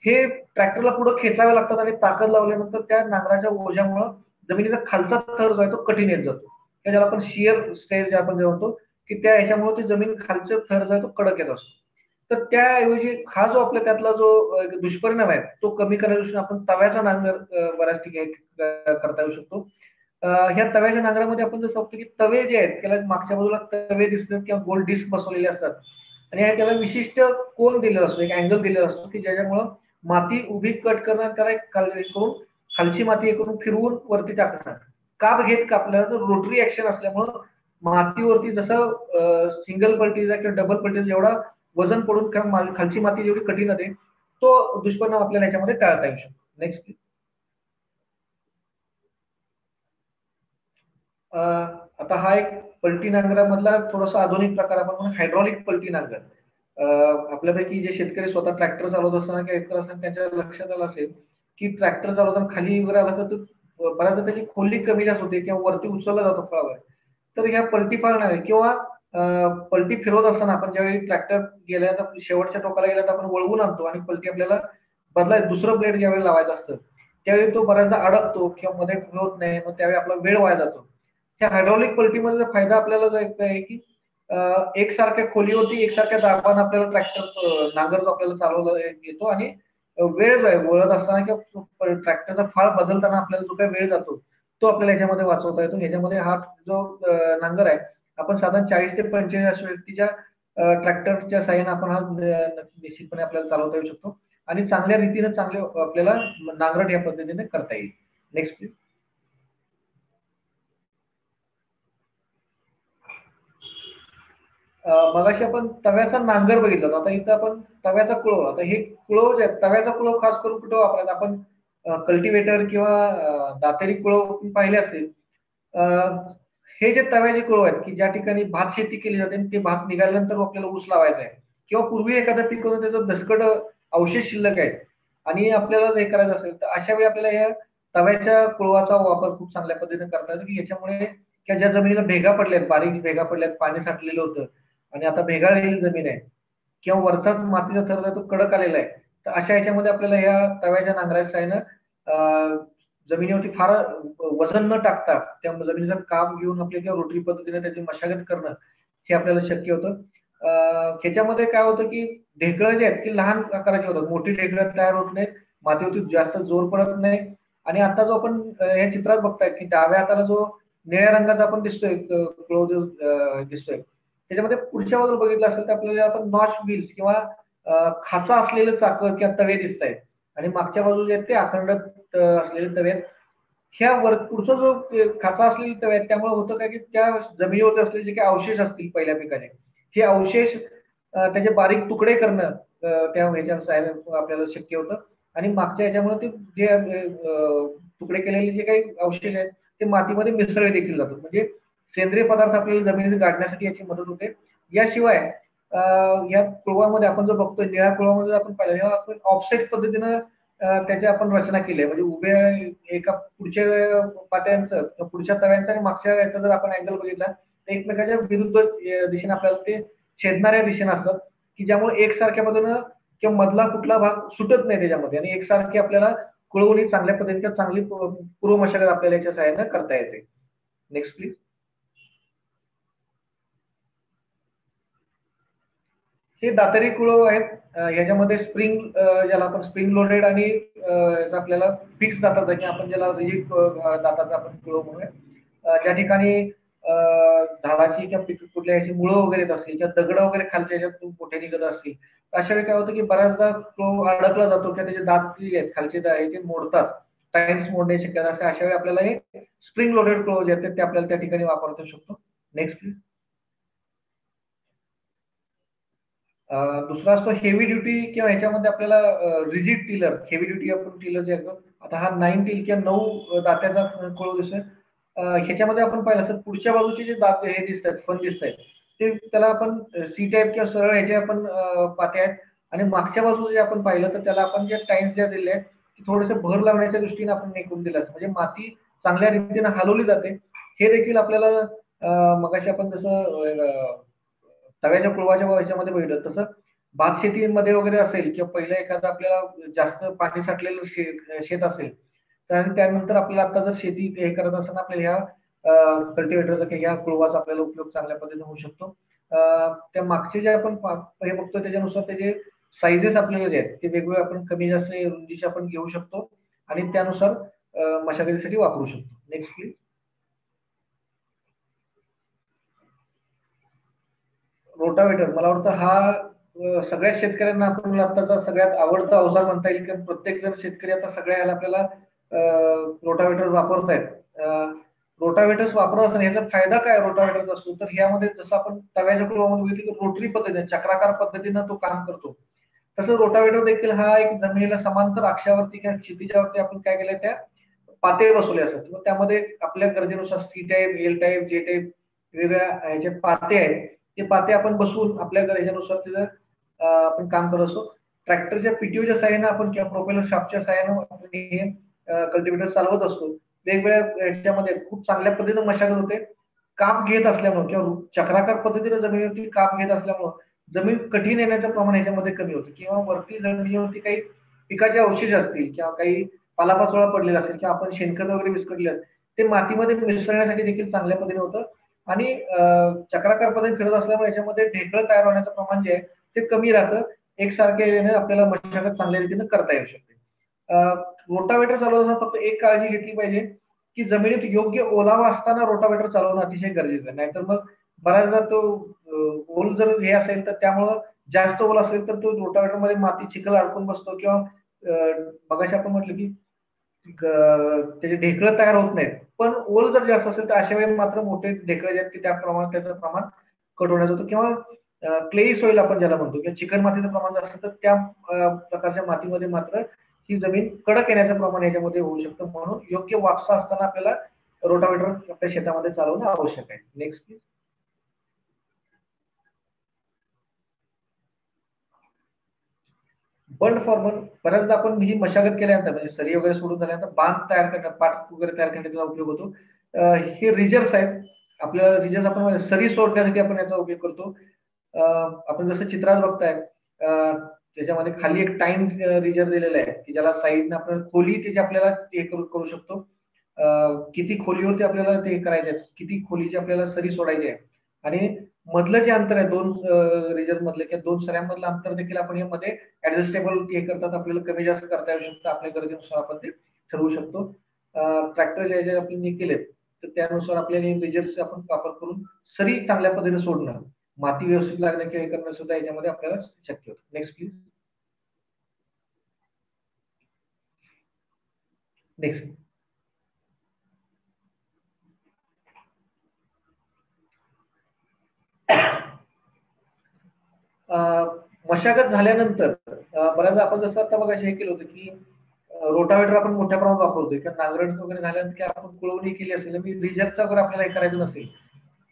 हे ट्रॅक्टरला पुढे खेचावे लागतात आणि ताकद लावल्यानंतर त्या नांगराच्या ओझ्यामुळे जमिनीचा खालचा थर जो आहे तो कठीण येत जातो. ज्याला आपण शिअर स्टेज आपण जे म्हणतो की त्या ह्याच्यामुळे ती जमीन खालचा थर जो आहे तो कडक येत असतो. तर त्याऐवजी हा जो आपल्या त्यातला जो दुष्परिणाम आहे तो कमी करण्यासाठी आपण तव्याचा नांगर बऱ्याच ठिकाणी करता येऊ शकतो. ह्या तव्याच्या नांगरामध्ये आपण जसं बघतो की तवे जे आहेत त्याला मागच्या बाजूला तवे दिसतात किंवा गोल डिस्क बसवलेले असतात आणि त्याला विशिष्ट कोन दिलेला असतो, एक अँगल दिलेला असतो की ज्याच्यामुळं माती उभी कट करणं, त्याला एक करून खालची माती करून फिरवून वरती टाकणं. काप घेत कापलं तर रोटरी ऍक्शन असल्यामुळं मातीवरती जसं सिंगल पलटीचा किंवा डबल पलटीचा जेवढा वजन पडून खालची माती जेवढी कठीण होते तो दुष्परिणाम आपल्याला याच्यामध्ये टाळता येऊ शकतो. नेक्स्ट. आता हा एक पलटी नांगरामधला थोडासा आधुनिक प्रकार आपण म्हणून हायड्रॉलिक पलटी नांगर. आपल्यापैकी जे शेतकरी स्वतः ट्रॅक्टर चालवत असताना किंवा एकतर असताना त्यांच्या लक्षात आलं असेल की ट्रॅक्टर चालवताना खाली वगैरे आला तर बऱ्याचदा त्याची खोली कमी जास्त होते किंवा वरती उचलला जातो फळावर. तर ह्या पलटी पाळणार किंवा पलटी फिरवत असताना आपण ज्यावेळी ट्रॅक्टर गेल्या तर शेवटच्या टोकाला गेला तर आपण वळवून आणतो आणि पलटी आपल्याला दुसरं ब्लेड ज्यावेळी लावायचं असतं त्यावेळी तो बऱ्याचदा अडकतो किंवा मध्ये होत नाही, मग त्यावेळी आपला वेळ वाया जातो. त्या हायड्रॉलिक पलटीमध्ये फायदा आपल्याला जायचा आहे की एकसारख्या खोलीवरती एकसारख्या दाबाने आपल्याला ट्रॅक्टर नांगर जो आपल्याला चालवला येतो आणि वेळ वळत असताना किंवा ट्रॅक्टरचा फाळ बदलताना आपल्याला जो काही वेळ जातो तो आपल्याला ह्याच्यामध्ये वाचवता येतो. ह्याच्यामध्ये हा जो नांगर आहे आपण साधारण 40 ते 45 व्यक्तीच्या ट्रॅक्टरच्या साहाय्याने आपण हा निश्चितपणे आपल्याला चालवता येऊ शकतो आणि चांगल्या रीतीने चांगले आपल्याला नांगरट या पद्धतीने करता येईल. Next please. मगाशी आपण तव्याचा नांगर बघितला, आता इथं आपण तव्याचा कुळव. आता हे कुळव जे आहेत तव्याचा कुळव खास करून कुठं वापरायचा आपण कल्टिवेटर किंवा दातेरी कुळव पाहिले असतील. हे जे तव्याचे कुळव आहेत की ज्या ठिकाणी भात शेती केली जाते ते भात निघाल्यानंतर आपल्याला ऊस लावायचा आहे किंवा पूर्वी एखादं पीक होतं त्याचं दसकट अवशेष शिल्लक आहेत आणि आपल्याला हे करायचं असेल तर अशा वेळी आपल्याला या तव्याच्या कुळवाचा वापर खूप चांगल्या पद्धतीने करता येतो की याच्यामुळे ज्या जमिनीला भेगा पडल्यात, बारीक भेगा पडल्यात, पाणी साठलेलं होतं आणि आता भेगाळलेली जमीन आहे किंवा वरचा मातीचा थर आहे तो कडक आलेला आहे, तर अशा ह्याच्यामध्ये आपल्याला ह्या तव्याच्या नांगराच्या साहाय्यानं जमिनीवरती फार वजन न टाकता त्या जमिनीचं काम घेऊन आपल्या किंवा रोटरी पद्धतीने त्याची मशागत करणं हे आपल्याला शक्य होतं. ह्याच्यामध्ये काय होतं की ढेकळं जे आहेत की लहान आकाराचे होतात, मोठी ढेकळं तयार होत नाहीत, मातीवरती जास्त जोर पडत नाही आणि आता जो आपण या चित्रात बघताय की डाव्या हाताला जो निळ्या रंगाचा आपण दिसतोय दिसतोय त्याच्यामध्ये पुढच्या बाजूला बघितलं असेल तर आपल्याला आपण नॉच व्हील्स किंवा खाचा असलेलं चाकं किंवा तवे दिसत आहेत आणि मागच्या बाजूला ते अखंड असलेले तवे आहेत. ह्या वर पुढचा जो खाचा असलेले तवे आहेत त्यामुळे होतं काय की त्या जमिनीवरती असलेले जे काही अवशेष असतील पहिल्या पिकाने हे अवशेष त्याचे बारीक तुकडे करणं त्या ह्याच्या आपल्याला शक्य होतं आणि मागच्या ह्याच्यामुळे ते जे तुकडे केलेले जे काही अवशेष आहेत ते मातीमध्ये मिसळले देखील जातात, म्हणजे सेंद्रिय पदार्थ आपल्याला जमिनीत गाडण्यासाठी याची मदत होते. याशिवाय या कुळवामध्ये आपण जो बघतोय निळ्या कुळवामध्ये आपण पाहिलं आपण ऑफसेट पद्धतीनं त्याची आपण रचना केली आहे, म्हणजे उभ्या एका पुढच्या पात्यांचं पुढच्या तव्यांचं आणि मागच्या याचा जर आपण अँगल बघितला तर एकमेकाच्या विरुद्ध दिशेने आपल्याला ते छेदणाऱ्या दिशेने असतात की ज्यामुळे एकसारख्या पद्धतीनं किंवा मधला कुठला भाग सुटत नाही त्याच्यामध्ये आणि एकसारखी आपल्याला कुळवणी चांगल्या पद्धतीने चांगली पूर्व मशागत आपल्याला याच्या सहाय्याने करता येते. Next please. हे दातरी कुळव आहेत. ह्याच्यामध्ये स्प्रिंग ज्याला आपण स्प्रिंग लोडेड आणि आपल्याला फिक्स दाताचा की आपण ज्याला रिजिड दाताचा आपण कुळव म्हणूया, ज्या ठिकाणी झाडाची किंवा कुठल्या याची मुळं वगैरे येत असतील किंवा दगड वगैरे खालच्या ह्याच्यात मोठे निघत असतील तर अशा वेळी काय होतं की बऱ्याचदा तो अडकला जातो किंवा त्याचे दात जे आहेत खालचे ते मोडतात, टाइम्स मोडण्याची शक्यता असते. अशा वेळी आपल्याला हे स्प्रिंग लोडेड कुळव जे आहेत ते आपल्याला त्या ठिकाणी वापरता शकतो. Next please. दुसरा असतो हेवी ड्युटी किंवा ह्याच्यामध्ये आपल्याला रिजिड टिलर, हेवी ड्युटी आपण टिलर जे असतो आता हा 9 टिल किंवा 9 दात्याचा कुळव दिसतोय. ह्याच्यामध्ये आपण पाहिलं तर पुढच्या बाजूचे जे दात हे दिसतात फन दिसत आहेत ते त्याला आपण सी टाईप किंवा सरळ ह्याचे आपण पाते आहेत आणि मागच्या बाजूला जे आपण पाहिलं तर त्याला आपण जे टाइम्स ज्या दिले आहेत ते थोडेसे भर लावण्याच्या दृष्टीने आपण निघून दिलं म्हणजे माती चांगल्या रीतीने हलवली जाते. हे देखील आपल्याला मगाशी आपण जसं तव्याच्या कुळवाच्या ह्याच्यामध्ये बघितलं तसं भात शेतीमध्ये वगैरे असेल किंवा पहिलं एखादं आपल्याला जास्त पाणी साठलेलं शेत असेल तर त्यानंतर आपल्याला आता जर शेती हे करत असताना आपल्याला ह्या कल्टिवेटरचा किंवा ह्या कुळवाचा आपल्याला उपयोग चांगल्या पद्धतीने होऊ शकतो. त्या मागचे जे आपण हे बघतो त्याच्यानुसार त्याचे साईजेस आपल्याला जे आहेत ते वेगवेगळे आपण कमी जास्त रुंदीचे आपण घेऊ शकतो आणि त्यानुसार मशागतीसाठी वापरू शकतो. Next please. रोटावेटर मला वाटतं हा सगळ्याच शेतकऱ्यांना आपण आताचा सगळ्यात आवडता अवजार म्हणता येईल, कारण प्रत्येक जण शेतकरी आता सगळ्या ह्याला आपल्याला रोटावेटर वापरतायत. रोटावेटर्स वापरत असताना याचा फायदा काय रोटावेटरचा असतो, तर यामध्ये जसं आपण तव्याच्या पूर्वामध्ये बघितलं की रोटरी पद्धतीने चक्राकार पद्धतीनं तो काम करतो. तसं रोटावेटर देखील हा एक जमिनीला समांतर अक्षावरती किंवा क्षितिजावरती आपण काय केलंय त्या पाते बसवले असतात. मग त्यामध्ये आपल्या गरजेनुसार सी टाईप, एल टाईप, जे टाईप वेगवेगळ्या जे पाते आहेत ते पाते आपण बसवून आपल्या गरजेनुसार तिथं आपण काम करत असतो. ट्रॅक्टरच्या पीटीओच्या साहाय्याने आपण किंवा प्रोपेलर शाफ्टच्या साहाय्याने आपण हे कल्टिवेटर चालवत असतो. वेगवेगळ्या याच्यामध्ये खूप चांगल्या पद्धतीने मशागत होते. काप घेत असल्यामुळे किंवा चक्राकार पद्धतीने जमिनीवरती काप घेत असल्यामुळे जमीन कठीण येण्याचं प्रमाण याच्यामध्ये कमी होतं, किंवा वरती जमिनीवरती काही पिकाचे अवशेष असतील किंवा काही पालापाचोळा पडलेला असेल किंवा आपण शेणखत वगैरे विस्कटले असेल ते मातीमध्ये मिसळण्यासाठी देखील चांगल्या पद्धतीने होतं. आणि चक्राकार पद्धती फिरत असल्यामुळे याच्यामध्ये ढेकळं तयार होण्याचं प्रमाण जे आहे ते कमी राहतं. एकसारखे येणे आपल्याला मशागत चांगल्या रीतीने करता येऊ शकते. रोटावेटर चालवताना फक्त एक काळजी घेतली पाहिजे की जमिनीत योग्य ओलावा असताना रोटावेटर चालवणं अतिशय गरजेचं आहे. नाहीतर मग बऱ्याचदा तो ओल जर हे असेल तर त्यामुळं जास्त ओल असेल तर तो रोटावेटर मध्ये माती चिखल अडकून बसतो, किंवा मगाशी आपण म्हटलं की त्याचे ढेकळं तयार होत नाहीत. पण ओल जर जास्त असेल तर अशा वेळी मात्र मोठे ढेकळं जे आहेत ते त्या प्रमाणात त्याचं प्रमाण कट होण्यात होतं, किंवा क्लेई सॉइल आपण ज्याला म्हणतो किंवा चिकन मातीचं प्रमाण जर असेल तर त्या प्रकारच्या मातीमध्ये मात्र ही जमीन कडक येण्याचं प्रमाण याच्यामध्ये होऊ शकतं. म्हणून योग्य वापसा असताना आपल्याला रोटावेटर आपल्या शेतामध्ये चालवणं आवश्यक आहे. Next please. बंड फॉर्मर बऱ्याचदा आपण ही मशागत केल्यानंतर म्हणजे सरी वगैरे सोडून झाल्यानंतर बांध तयार करण्यात, पाट वगैरे तयार करण्यात त्याचा उपयोग होतो. हे रिजर्स आहेत. आपल्याला रिजर्स आपण सरी सोडण्यासाठी आपण याचा उपयोग करतो. आपण जसं चित्रात बघताय त्याच्यामध्ये खाली एक टाइम रिजर दिलेला आहे की ज्याला साईडने आपण खोली त्याची आपल्याला हे करू शकतो. किती खोलीवरती आपल्याला ते करायचे आहे, किती खोलीची आपल्याला सरी सोडायची आहे, आणि मधलं जे अंतर आहे दोन रिजन मधलं किंवा दोन सऱ्यांमधलं अंतर देखील आपण यामध्ये ऍडजस्टेबल हे करतात आपल्याला कमी जास्त करता येऊ शकतं. आपल्या गरजेनुसार आपण ते ठरवू शकतो. ट्रॅक्टर जे आपण केलेत तर त्यानुसार आपल्याला रिजर्सचा आपण वापर करून सरी चांगल्या पद्धतीने सोडणं, माती व्यवस्थित लागणं किंवा हे करणं सुद्धा याच्यामध्ये आपल्याला शक्य होतं. Next please. नेक्स्ट. मशागत झाल्यानंतर बऱ्याचदा आपण जसं आता बघा हे केलं होतं की रोटावेटर आपण मोठ्या प्रमाणात वापरतोय किंवा नांगरण वगैरे झाल्यानंतर की आपण कुळवणी केली असेल आणि रिजर्वचा वगैरे आपल्याला हे करायचं नसेल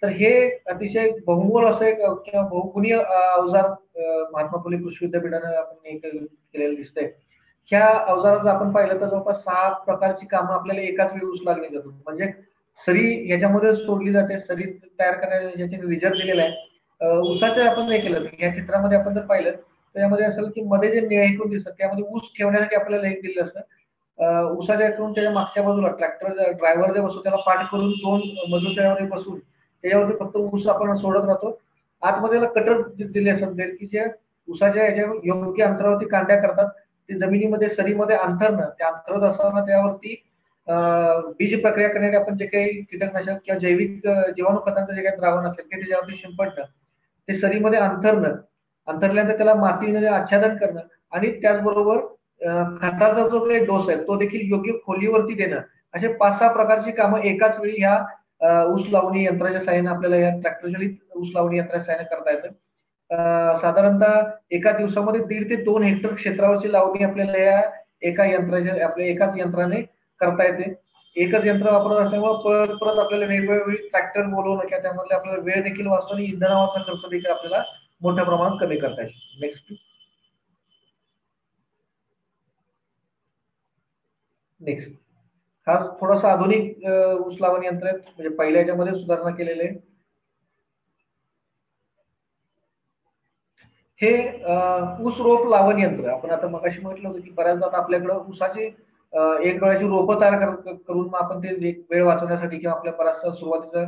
तर हे अतिशय बहुमोल असं एक किंवा बहुगुणीय अवजार महात्मा फुले कृषी विद्यापीठानं आपण हे केलेलं दिसतंय. ह्या अवजाराचं आपण पाहिलं तर जवळपास 6 प्रकारची कामं आपल्याला एकाच वेळी उचलावी लागतात. म्हणजे सरी याच्यामध्ये सोडली जाते, सरी तयार करण्याला ज्याचे रिजर्व दिलेला आहे. ऊसाचं आपण हे केलं या चित्रामध्ये आपण जर पाहिलं तर यामध्ये असेल की मध्ये जे निळेकून दिसतात त्यामध्ये ऊस ठेवण्यासाठी आपल्याला हे दिलेलं असतं. ऊसाच्या इकडून त्याच्या मागच्या बाजूला ट्रॅक्टर ड्रायव्हर जे बसतो त्याला पाठ करून 2 मजूर त्याच्यावर बसून त्याच्यावरती फक्त ऊस आपण सोडत राहतो. आतमध्ये कटर दिले असतात की जे ऊसाच्या याच्या योग्य अंतरावरती कांड्या करतात. ते जमिनीमध्ये सरीमध्ये अंतरणं त्या अंतरत असताना त्यावरती बीज प्रक्रिया करण्यासाठी आपण जे काही कीटकनाशक किंवा जैविक जीवाणू खतांचं जे काही द्रावण असेल ते त्याच्यावरती शिंपडणं, ते सरीमध्ये अंतरल्यानंतर त्याला मातीने आच्छादन करणं आणि त्याचबरोबर खताचा जो काही डोस आहे तो देखील योग्य खोलीवरती देणं, असे 5-6 प्रकारची कामं एकाच वेळी ह्या ऊस लावणी यंत्राच्या साहाय्याने आपल्याला या ट्रॅक्टर चालित ऊस लावणी यंत्राच्या साहाय्याने करता येतं. साधारणतः एका दिवसामध्ये 1.5 ते 2 हेक्टर क्षेत्रावरची लावणी आपल्याला या एका यंत्राच्या आपल्या एकाच यंत्राने करता येते. एकच यंत्र वापरत असल्यामुळे परत परत आपल्याला वेगवेगळी ट्रॅक्टर बोलवणं किंवा त्यामध्ये आपल्याला वेळ देखील वाचतो आणि इंधनाचा खर्च देखील आपल्याला मोठ्या प्रमाणात कमी करता येईल. नेक्स्ट. नेक्स्ट. हा थोडासा आधुनिक ऊस लावण यंत्र आहे, म्हणजे पहिल्या याच्यामध्ये सुधारणा केलेले आहे. हे ऊस रोप लावण यंत्र आपण आता मगाशी म्हटलं होतं की बऱ्याचदा आपल्याकडे ऊसाची एक डोळ्याची रोपं तयार करून मग आपण ते वेळ वाचवण्यासाठी किंवा आपल्या बराचसा सुरुवातीचा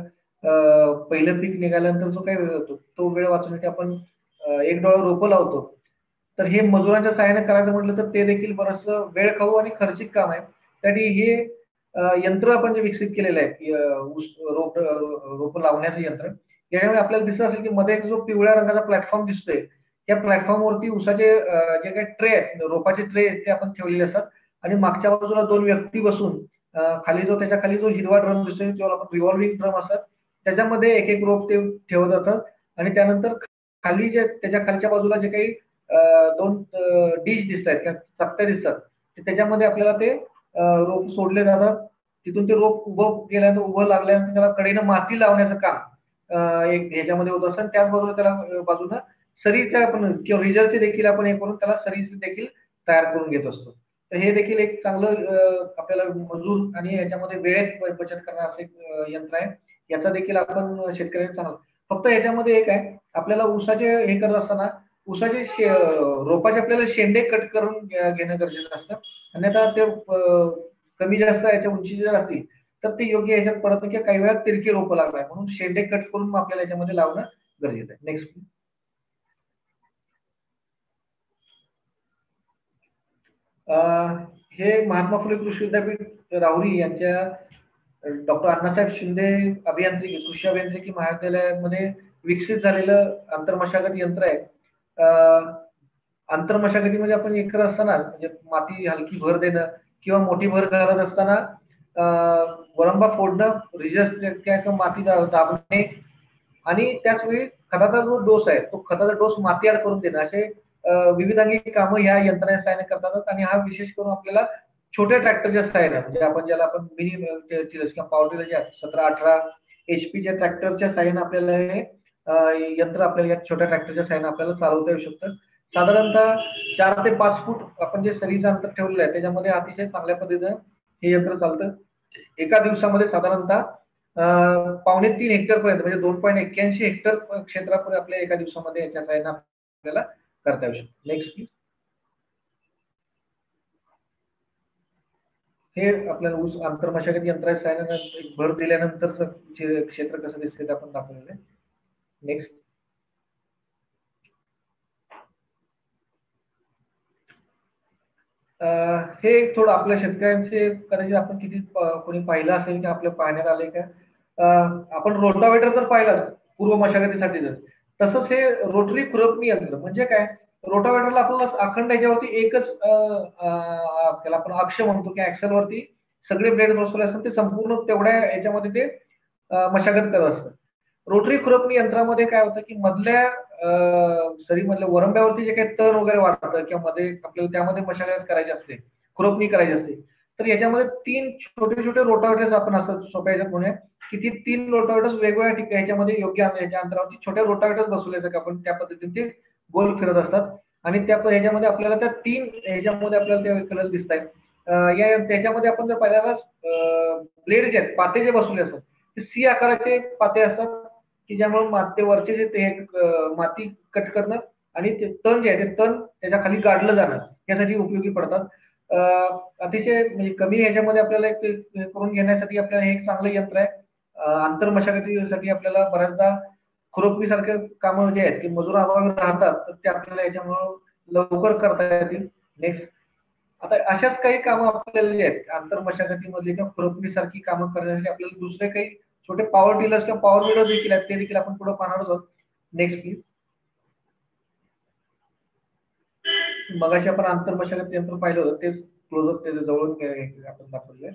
पहिलं पीक निघाल्यानंतर जो काही वेळ होतो तो वेळ वाचवण्यासाठी आपण एक डोळा रोपं लावतो. तर हे मजुरांच्या सहाय्याने करायचं म्हटलं तर ते देखील बरंचसं वेळ खाऊ आणि खर्चिक काम आहे. त्यासाठी हे यंत्र आपण जे विकसित केलेलं आहे ऊस रोप लावण्याचं यंत्र, याच्यामुळे आपल्याला दिसत असेल की मध्ये एक जो पिवळ्या रंगाचा प्लॅटफॉर्म दिसतोय, त्या प्लॅटफॉर्मवरती ऊसाचे जे काही ट्रे आहेत, रोपाचे ट्रे आहेत ते आपण ठेवलेले असतात आणि मागच्या बाजूला 2 व्यक्ती बसून खाली त्याच्या खाली जो हिरवा ड्रम दिसतोय तो आपण रिव्हॉल्विंग ड्रम असतात, त्याच्यामध्ये एक एक रोप ते ठेवत जातात आणि त्यानंतर खाली जे त्याच्या खालच्या बाजूला जे काही 2 डिश दिसत आहेत किंवा चकत्या दिसतात, त्याच्यामध्ये आपल्याला ते रोप सोडले जातात. तिथून ते रोप उभं गेल्यानंतर उभं लागल्यानंतर त्याला कडेनं माती लावण्याचं काम एक ह्याच्यामध्ये होत असतं. त्याच बाजूला त्याला बाजूनं सरीच्या आपण किंवा रिजरचे देखील आपण हे करून त्याला सरीचे देखील तयार करून घेत असतो. तर हे देखील एक चांगलं आपल्याला मजूर आणि याच्यामध्ये वेळेत बचत करणारं असं एक यंत्र आहे. याचा देखील आपण शेतकऱ्यांना चांगला, फक्त याच्यामध्ये एक आहे, आपल्याला ऊसाचे हे करत असताना ऊसाचे रोपाचे आपल्याला शेंडे कट करून घेणं गरजेचं असतं. अन्यथा ते कमी जास्त याच्या उंची जर असतील तर ते योग्य याच्यात पडत नाही, किंवा काही वेळा तिरकी रोपं लागणार, म्हणून शेंडे कट करून आपल्याला याच्यामध्ये लावणं गरजेचं आहे. नेक्स्ट. हे महात्मा फुले कृषी विद्यापीठ राहुरी यांच्या डॉक्टर अण्णासाहेब शिंदे अभियांत्रिकी कृषी अभियांत्रिकी महाविद्यालयामध्ये विकसित झालेलं आंतरमशागत यंत्र आहे. आंतरमशागतीमध्ये आपण एक करत असताना म्हणजे माती हलकी भर देणं किंवा मोठी भर घालत असताना वरंबा फोडणं, रिजर्स माती दाबणे आणि त्याच वेळी खताचा जो डोस आहे तो खताचा डोस मातीआड करून देणं, असे विविधांगी कामं ह्या यंत्रणेच्या सहाय्याने करतात. आणि हा विशेष करून आपल्याला छोट्या ट्रॅक्टरच्या सहाय्याने, म्हणजे आपण ज्याला आपण मिनी टिलर्स किंवा पॉवर टिलर जे 17-18 HP ट्रॅक्टरच्या सहाय्याने आपल्याला हे यंत्र आपल्याला या छोट्या ट्रॅक्टरच्या सहाय्याने आपल्याला चालवता येऊ शकतं. साधारणतः 4 ते 5 फूट आपण जे सरीचं अंतर ठेवलेलं आहे त्याच्यामध्ये अतिशय चांगल्या पद्धतीनं हे यंत्र चालतं. एका दिवसामध्ये साधारणतः 2.5 हेक्टर पर्यंत, म्हणजे 2.81 हेक्टर क्षेत्रापर्यंत आपल्या एका दिवसामध्ये याच्या सहाय्याने आपल्याला करता येऊ शकतो. Next please. हे आपल्याला ऊस आंतरमशागत यंत्राच्या सहाय्याने भर दिल्यानंतर क्षेत्र कसं दिसते ते आपण दाखवलेलं आहे. नेक्स्ट. हे थोडं आपल्या शेतकऱ्यांचे कदाचित आपण किती कोणी पाहिलं असेल की आपल्या पाहण्यात आले का, आपण रोटावेटर जर पाहिलं पूर्व मशागतीसाठी जर, तसंच हे रोटरी खुरपणी यंत्र म्हणजे काय, रोटावेटरला आपल्याला अखंड याच्यावरती एकच त्याला आपण अक्ष म्हणतो की ऍक्सल वरती सगळे ब्लेड बसवले असतात, ते संपूर्ण तेवढ्या याच्यामध्ये ते मशागत करत असतं. रोटरी खुरपणी यंत्रामध्ये काय होतं की मधल्या सरीमधल्या वरंब्यावरती जे काही तण वगैरे वाढतं किंवा मध्ये आपल्याला त्यामध्ये मशागत करायची असते, खुरपणी करायची असते, तर याच्यामध्ये 3 छोटे छोटे रोटावेटर्स आपण असतात सोप्या याच्यात म्हणूया की ती 3 रोटावेटर्स वेगवेगळ्या ठिकाणी ह्याच्यामध्ये योग्य याच्या अंतरावरती छोट्या रोटावेटर्स बसवले जातात, आपण त्या पद्धतीने ते गोल फिरत असतात आणि त्या ह्याच्यामध्ये आपल्याला त्या 3 ह्याच्यामध्ये आपल्याला ते कलर दिसत आहेत. या त्याच्यामध्ये आपण जर पहिल्यांदा ब्लेड जे आहेत पाते जे बसवले असतात ते सी आकाराचे पाते असतात की ज्यामुळे माती वरचे जे ते माती कट करणं आणि ते तण जे आहे ते तण त्याच्या खाली गाडलं जाणं यासाठी उपयोगी पडतात. अतिशय म्हणजे कमी ह्याच्यामध्ये आपल्याला एक करून घेण्यासाठी आपल्याला हे एक चांगलं यंत्र आहे. आंतर मशागतीसाठी आपल्याला बऱ्याचदा खुरपणीसारखे कामं जे आहेत की मजूर अभावी राहतात तर ते आपल्याला याच्यामुळं लवकर करता येतील. नेक्स्ट. आता अशाच काही कामं आपल्याला जे आहेत आंतर मशागतीमधली किंवा खुरपणीसारखी कामं करण्यासाठी आपल्याला दुसरे काही छोटे पॉवर टिलर्स किंवा पॉवर विडर देखील आहेत, ते देखील आपण पुढे पाहणार आहोत. Next please. मगाशी आपण आंतर मशागत यंत्र पाहिलं होतं तेच क्लोजअप त्याच्या जवळून आपण दाखवलंय.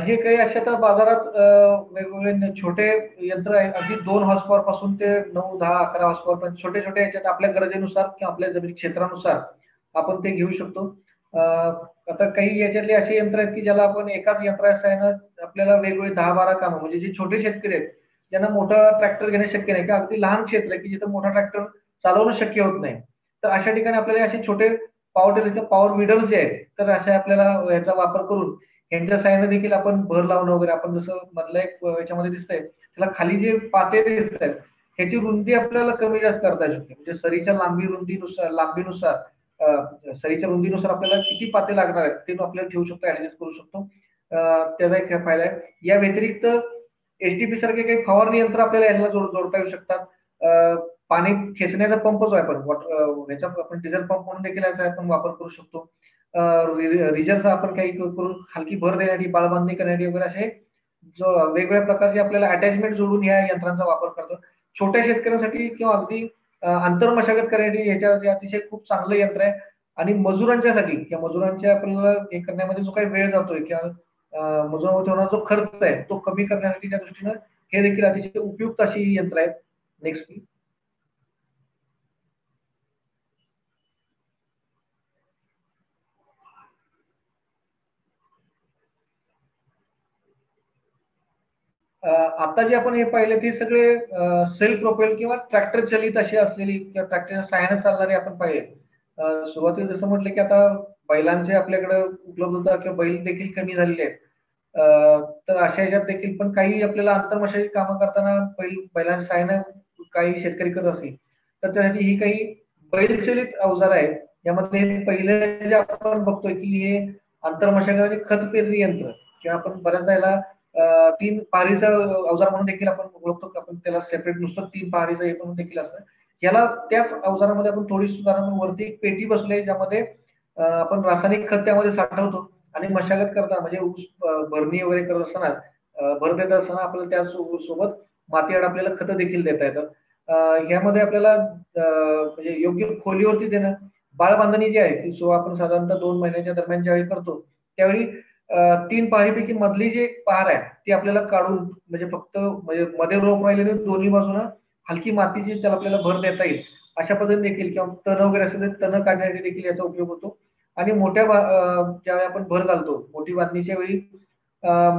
हे काही अशा तर बाजारात वेगवेगळे छोटे यंत्र आहे, अगदी 2 हॉर्स पॉवर पासून ते 9, 10, 11 हॉर्स पॉवर पर्यंत छोटे छोटे याच्यात आपल्या गरजेनुसार किंवा आपल्या जमीन क्षेत्रानुसार आपण ते घेऊ शकतो. आता काही याच्यातले असे यंत्र आहेत की ज्याला आपण एकाच यंत्राच्या सहाय्यानं आपल्याला वेगवेगळे 10-12 कामं, म्हणजे जे छोटे शेतकरी आहेत ज्यांना मोठा ट्रॅक्टर घेणे शक्य नाही, किंवा अगदी लहान क्षेत्र आहे की जिथं मोठा ट्रॅक्टर चालवणं शक्य होत नाही, तर अशा ठिकाणी आपल्याला असे छोटे पॉवर टिलर पॉवर विडर जे आहेत तर अशा आपल्याला याचा वापर करून यांच्या सहाय्याने देखील आपण भर लावणं वगैरे, आपण जसं मधल्या एक याच्यामध्ये दिसतंय त्याला खाली जे पाते दिसत आहेत ह्याची रुंदी आपल्याला कमी जास्त करता येऊ शकते, म्हणजे सरीच्या सरीच्या रुंदीनुसार आपल्याला किती पाते लागणार आहेत ते आपल्याला ठेवू शकतो, ऍडजस्ट करू शकतो. त्याचा एक फायदा आहे. या व्यतिरिक्त एचटीपी सारखे काही फवारणी यंत्र आपल्याला याला जोडता येऊ शकतात. पाणी खेचण्याचा पंप जो आहे आपण याचा आपण डिझेल पंप म्हणून देखील याचा आपण वापर करू शकतो. रिजनचा आपण काही करून हलकी भर देण्यासाठी, बाळबांधणी करण्यासाठी वगैरे असे जो वेगवेगळ्या प्रकारचे आपल्याला अटॅचमेंट जोडून या यंत्रांचा वापर करतो. छोट्या शेतकऱ्यांसाठी किंवा अगदी आंतर मशागत करण्यासाठी याच्यावरती अतिशय खूप चांगलं यंत्र आहे. आणि मजुरांच्यासाठी किंवा मजुरांच्या आपल्याला हे करण्यामध्ये जो काही वेळ जातोय किंवा मजुरांवर होणारा जो खर्च आहे तो कमी करण्यासाठी त्या दृष्टीनं हे देखील अतिशय उपयुक्त अशी ही यंत्र आहेत. Next please. आता जे आपण हे पाहिले ते सगळे सेल्फ प्रोपेल किंवा ट्रॅक्टर चलित अशी असलेली किंवा ट्रॅक्टरच्या सहाय्याने चालणारे आपण पाहिले. सुरुवातीला जसं म्हटलं की आता बैलांचे आपल्याकडे उपलब्धता किंवा बैल देखील कमी झालेले आहेत. तर अशा ह्याच्यात देखील पण काही आपल्याला आंतरमशागती कामं करताना बैलांच्या सहाय्याने काही शेतकरी करत असतील तर त्यासाठी ही काही बैलचलित अवजार आहेत. यामध्ये पहिले जे आपण बघतोय की हे आंतरमशागत आणि खत पेरणी यंत्र किंवा आपण बऱ्याचदा याला 3 पहारीचं अवजार म्हणून देखील आपण ओळखतो की आपण त्याला सेपरेट नुसतं 3 पहारीचं हे म्हणून देखील असतं. याला त्याच अवजारामध्ये आपण थोडी सुधारणा करून वरती एक पेटी बसवली ज्यामध्ये आपण रासायनिक खत त्यामध्ये साठवतो आणि मशागत करताना म्हणजे ऊस भरणी वगैरे करत असताना भर देत असताना आपल्याला त्या सोबत मातीआड आपल्याला खतं देखील देता येतात. ह्यामध्ये आपल्याला म्हणजे योग्य खोलीवरती देणं, बाळबांधणी जी आहे ती आपण साधारणतः 2 महिन्याच्या दरम्यान ज्यावेळी करतो त्यावेळी 3 पहारीपैकी मधली जी एक पहार आहे ती आपल्याला काढून म्हणजे फक्त म्हणजे मध्ये रोप राहिलेले दोन्ही बाजूनं हलकी मातीची त्याला आपल्याला भर देता येईल अशा पद्धतीने देखील किंवा तण वगैरे असेल तर तण काढण्यासाठी देखील याचा उपयोग होतो. आणि मोठ्या ज्यावेळी आपण भर घालतो मोठी बांधणीच्या वेळी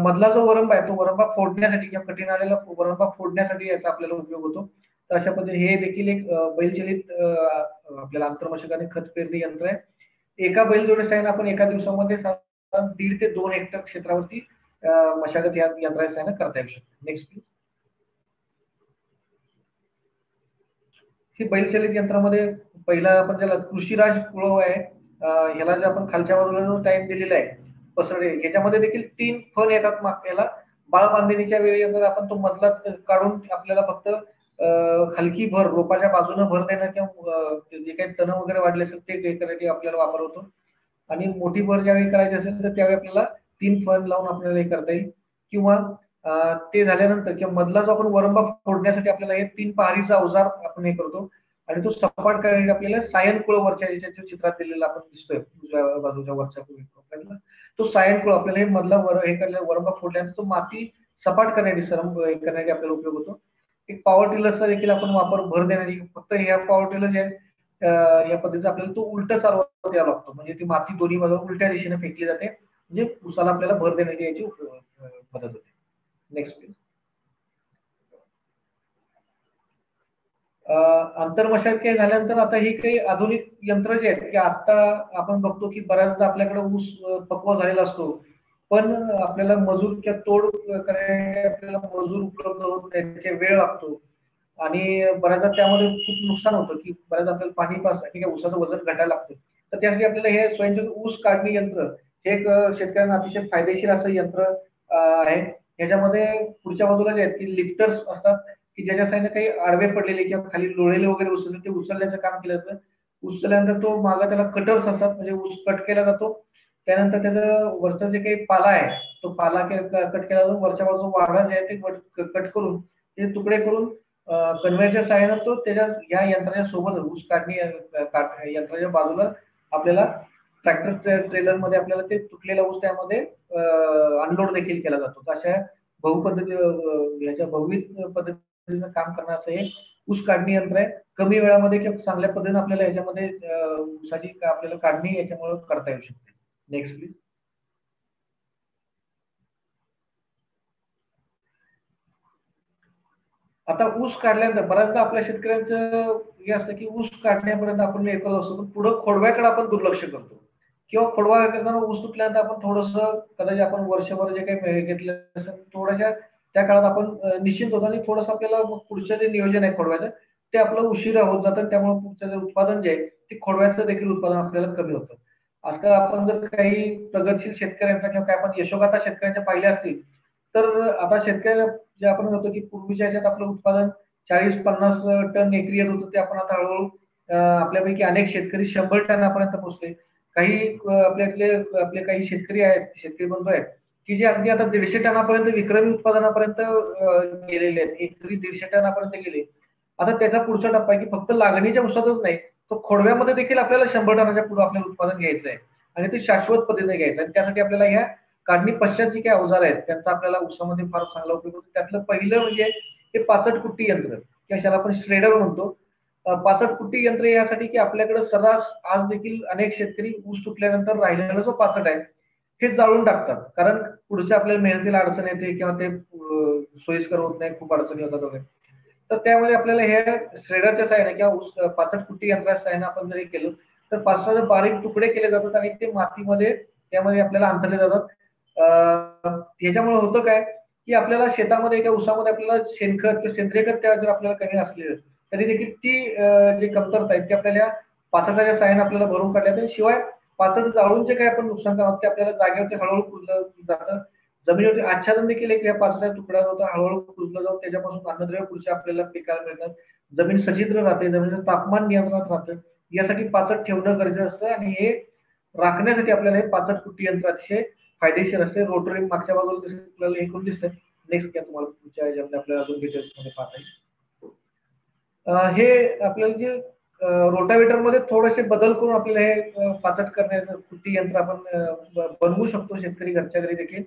मधला जो वरंबा आहे तो वरंबा फोडण्यासाठी किंवा कठीण आलेला वरंबा फोडण्यासाठी याचा आपल्याला उपयोग होतो. तर अशा पद्धतीने हे देखील एक बैलचलित आपल्याला आंतरमशागत आणि खत पेरणी यंत्र आहे. एका बैलजोडी साहाय्याने आपण एका दिवसामध्ये 1.5 ते 2 हेक्टर क्षेत्रावरती मशागत या यंत्राच्या साहाय्याने करता येऊ शकते. Next please. ही बैलचलित यंत्रामध्ये पहिला आपण ज्याला कृषीराज कुळव आहे ह्याला जे आपण खालच्या बाजूला जो टाइम दिलेला आहे पसरडे ह्याच्यामध्ये देखील 3 फण येतात याला. बाळबांधणीच्या वेळी जर आपण तो मधला काढून आपल्याला फक्त हलकी भर रोपाच्या बाजूने भर देणं किंवा जे काही तण वगैरे वाढले असेल ते करण्यासाठी आपल्याला वापर होतो. आणि मोठी भर ज्यावेळी करायची असेल तर त्यावेळी आपल्याला 3 फण लावून आपल्याला हे करता येईल. किंवा ते झाल्यानंतर किंवा मधला जो आपण वरंबा फोडण्यासाठी आपल्याला हे 3 पहारीचा अवजार आपण हे करतो आणि तो सपाट करण्यासाठी आपल्याला सायन कुळ वरच्या याच्या चित्रात दिलेला आपण दिसतोय उजव्या बाजूच्या वरच्या आपल्याला तो सायन कुळ आपल्याला हे मधला हे करण्याला वरंबा फोडल्यानंतर तो माती सपाट करण्यासाठी हे करण्यासाठी आपल्याला उपयोग होतो. एक पॉवर टिलरचा देखील आपण वापर भर देण्यासाठी फक्त ह्या पॉवर टिलर जे या पद्धतीचा आपल्याला तो उलट चालवता यावा लागतो म्हणजे ती माती दोन्ही बाजूला उलट्या दिशेने फेकली जाते म्हणजे उसाला आपल्याला भर देण्याची याची मदत होते. Next please. आंतरमशागत झाल्यानंतर आता ही काही आधुनिक यंत्र जे आहेत की आता आपण बघतो की बऱ्याचदा आपल्याकडे ऊस पक्व झालेला असतो पण आपल्याला मजूर किंवा तोड करण्यासाठी आपल्याला मजूर उपलब्ध होत नाही त्याचे वेळ लागतो आणि बऱ्याचदा त्यामध्ये खूप नुकसान होतं की बऱ्याच आपल्याला पाणी पाजण्यासाठी किंवा ऊसाचं वजन घटायला लागतं. तर त्यासाठी आपल्याला हे स्वयंचलित ऊस काढणी यंत्र हे एक शेतकऱ्यांना अतिशय फायदेशीर असं यंत्र आहे. याच्यामध्ये पुढच्या बाजूला जे आहेत की लिफ्टर्स असतात की ज्याच्या साहाय्याने काही आडवे पडलेले किंवा खाली लोळलेले वगैरे उचलले ते उचलण्याचं काम केलं जातं. उचलल्यानंतर तो मागा त्याला कटर्स असतात म्हणजे ऊस कट केला जातो. त्यानंतर त्याचं वरचा जे काही पाला आहे तो पाला कट केला जातो. वरच्या बाजूचा वाढा जे आहे ते कट करून ते तुकडे करून कन्व्हेयरच्या साहाय्याने तो त्याच्या या यंत्राच्या सोबत ऊस काढणी यंत्राच्या बाजूला आपल्याला ट्रॅक्टर ट्रेलर मध्ये आपल्याला ते तुटलेला ऊस त्यामध्ये अनलोड देखील केला जातो. अशा बहुपद्धती याच्या बहुविध पद्धतीने काम करण्याचं हे ऊस काढणी यंत्र आहे. कमी वेळामध्ये किंवा चांगल्या पद्धतीने आपल्याला याच्यामध्ये ऊसाची आपल्याला काढणी याच्यामुळे करता येऊ शकते. Next please. आता ऊस काढल्यानंतर बऱ्याचदा आपल्या शेतकऱ्यांचं हे असतं की ऊस काढण्यापर्यंत आपण हे करत असतो पुढे खोडव्याकडे आपण दुर्लक्ष करतो किंवा खोडवा करताना ऊस तुटल्यानंतर आपण थोडंसं कदाचित आपण वर्षभर जे काही घेतलं असेल थोड्याशा त्या काळात आपण निश्चिंत होतो आणि थोडंसं आपल्याला पुढचं जे नियोजन आहे खोडव्याचं ते आपलं उशिरा होत जातं त्यामुळे पुढचं जे उत्पादन जे आहे ते खोडव्याचं देखील उत्पादन आपल्याला कमी होतं. आजकाल आपण जर काही प्रगतशील शेतकऱ्यांचा किंवा काय आपण यशोगाथा शेतकऱ्यांच्या पाहिल्या असतील तर आता शेतकऱ्या जे आपण म्हणतो की पूर्वीच्या ह्याच्यात आपलं उत्पादन 40-50 टन एकरी येत होतं ते आपण आता हळूहळू आपल्यापैकी अनेक शेतकरी 100 टनापर्यंत पोहोचले. काही आपल्यातले आपले काही शेतकरी आहेत शेतकरी बंधू आहेत की जे अगदी आता 150 टनापर्यंत विक्रमी उत्पादनापर्यंत गेलेले आहेत, एकरी 150 टनापर्यंत गेले. आता त्याचा पुढचा टप्पा आहे की फक्त लागणीच्या ऊसातच नाही, तर खोडव्यामध्ये देखील आपल्याला 100 टनाच्या पुढे आपल्याला उत्पादन घ्यायचं आहे आणि ते शाश्वत पद्धतीने घ्यायचं आणि त्यासाठी आपल्याला ह्या काढणी पश्चात जी काही अवजार आहेत त्यांचा आपल्याला ऊसामध्ये फार चांगला उपयोग होतो. त्यातलं पहिलं म्हणजे हे पाचट कुट्टी यंत्र किंवा ज्याला आपण श्रेडर म्हणतो. पाचट कुट्टी यंत्र यासाठी की आपल्याकडे सर्रास आज देखील अनेक शेतकरी ऊस तुटल्यानंतर राहिलेला जो पाचट आहे हे जाळून टाकतात, कारण पुढच्या आपल्याला मेहनतीला अडचण येते किंवा ते सोयीस्कर होत नाही, खूप अडचणी होतात वगैरे. तर त्यामुळे आपल्याला हे श्रेडरच्या साहाय्याने किंवा पाचट कुट्टी यंत्राच्या साहाय्याने आपण जरी केलं तर पाचटाचे बारीक तुकडे केले जातात आणि ते मातीमध्ये त्यामध्ये आपल्याला अंतरले जातात. ह्याच्यामुळे होतं काय की आपल्याला शेतामध्ये एका ऊसामध्ये आपल्याला शेणखत किंवा सेंद्रिय खत जर आपल्याला कमी असले तरी देखील ती जे कमतरता आहेत ती आपल्याला पाचटाच्या साहाय्याने आपल्याला भरून काढल्या जातात. शिवाय पाचट जाळून जे काही आपण नुकसान करतो ते आपल्याला जागेवरती हळूहळू कुजलं जातं. जमिनीवरती आच्छादन देखील एक या पाचटाच्या तुकड्या होता हळूहळू कुजलं जाऊन त्याच्यापासून अन्नद्रव्य पुढच्या आपल्याला पिकाला मिळतात. जमीन सच्छिद्र राहते, जमिनीचं तापमान नियंत्रणात राहतं. यासाठी पाचट ठेवणं गरजेचं असतं आणि हे राखण्यासाठी आपल्याला हे पाचट कुट्टी यंत्र अतिशय फायदेशीर असते. रोटरी मागच्या बाजूला आपल्याला हे करून दिसतं. नेक्स्ट घ्या तुम्हाला पुढच्या याच्यामध्ये आपल्याला अजून डिटेल्स मध्ये पाहता येईल. हे आपल्याला जे रोटावेटर मध्ये थोडेसे बदल करून आपल्याला हे पाचट करण्याचं कुट्टी यंत्र आपण बनवू शकतो शेतकरी घरच्या घरी देखील.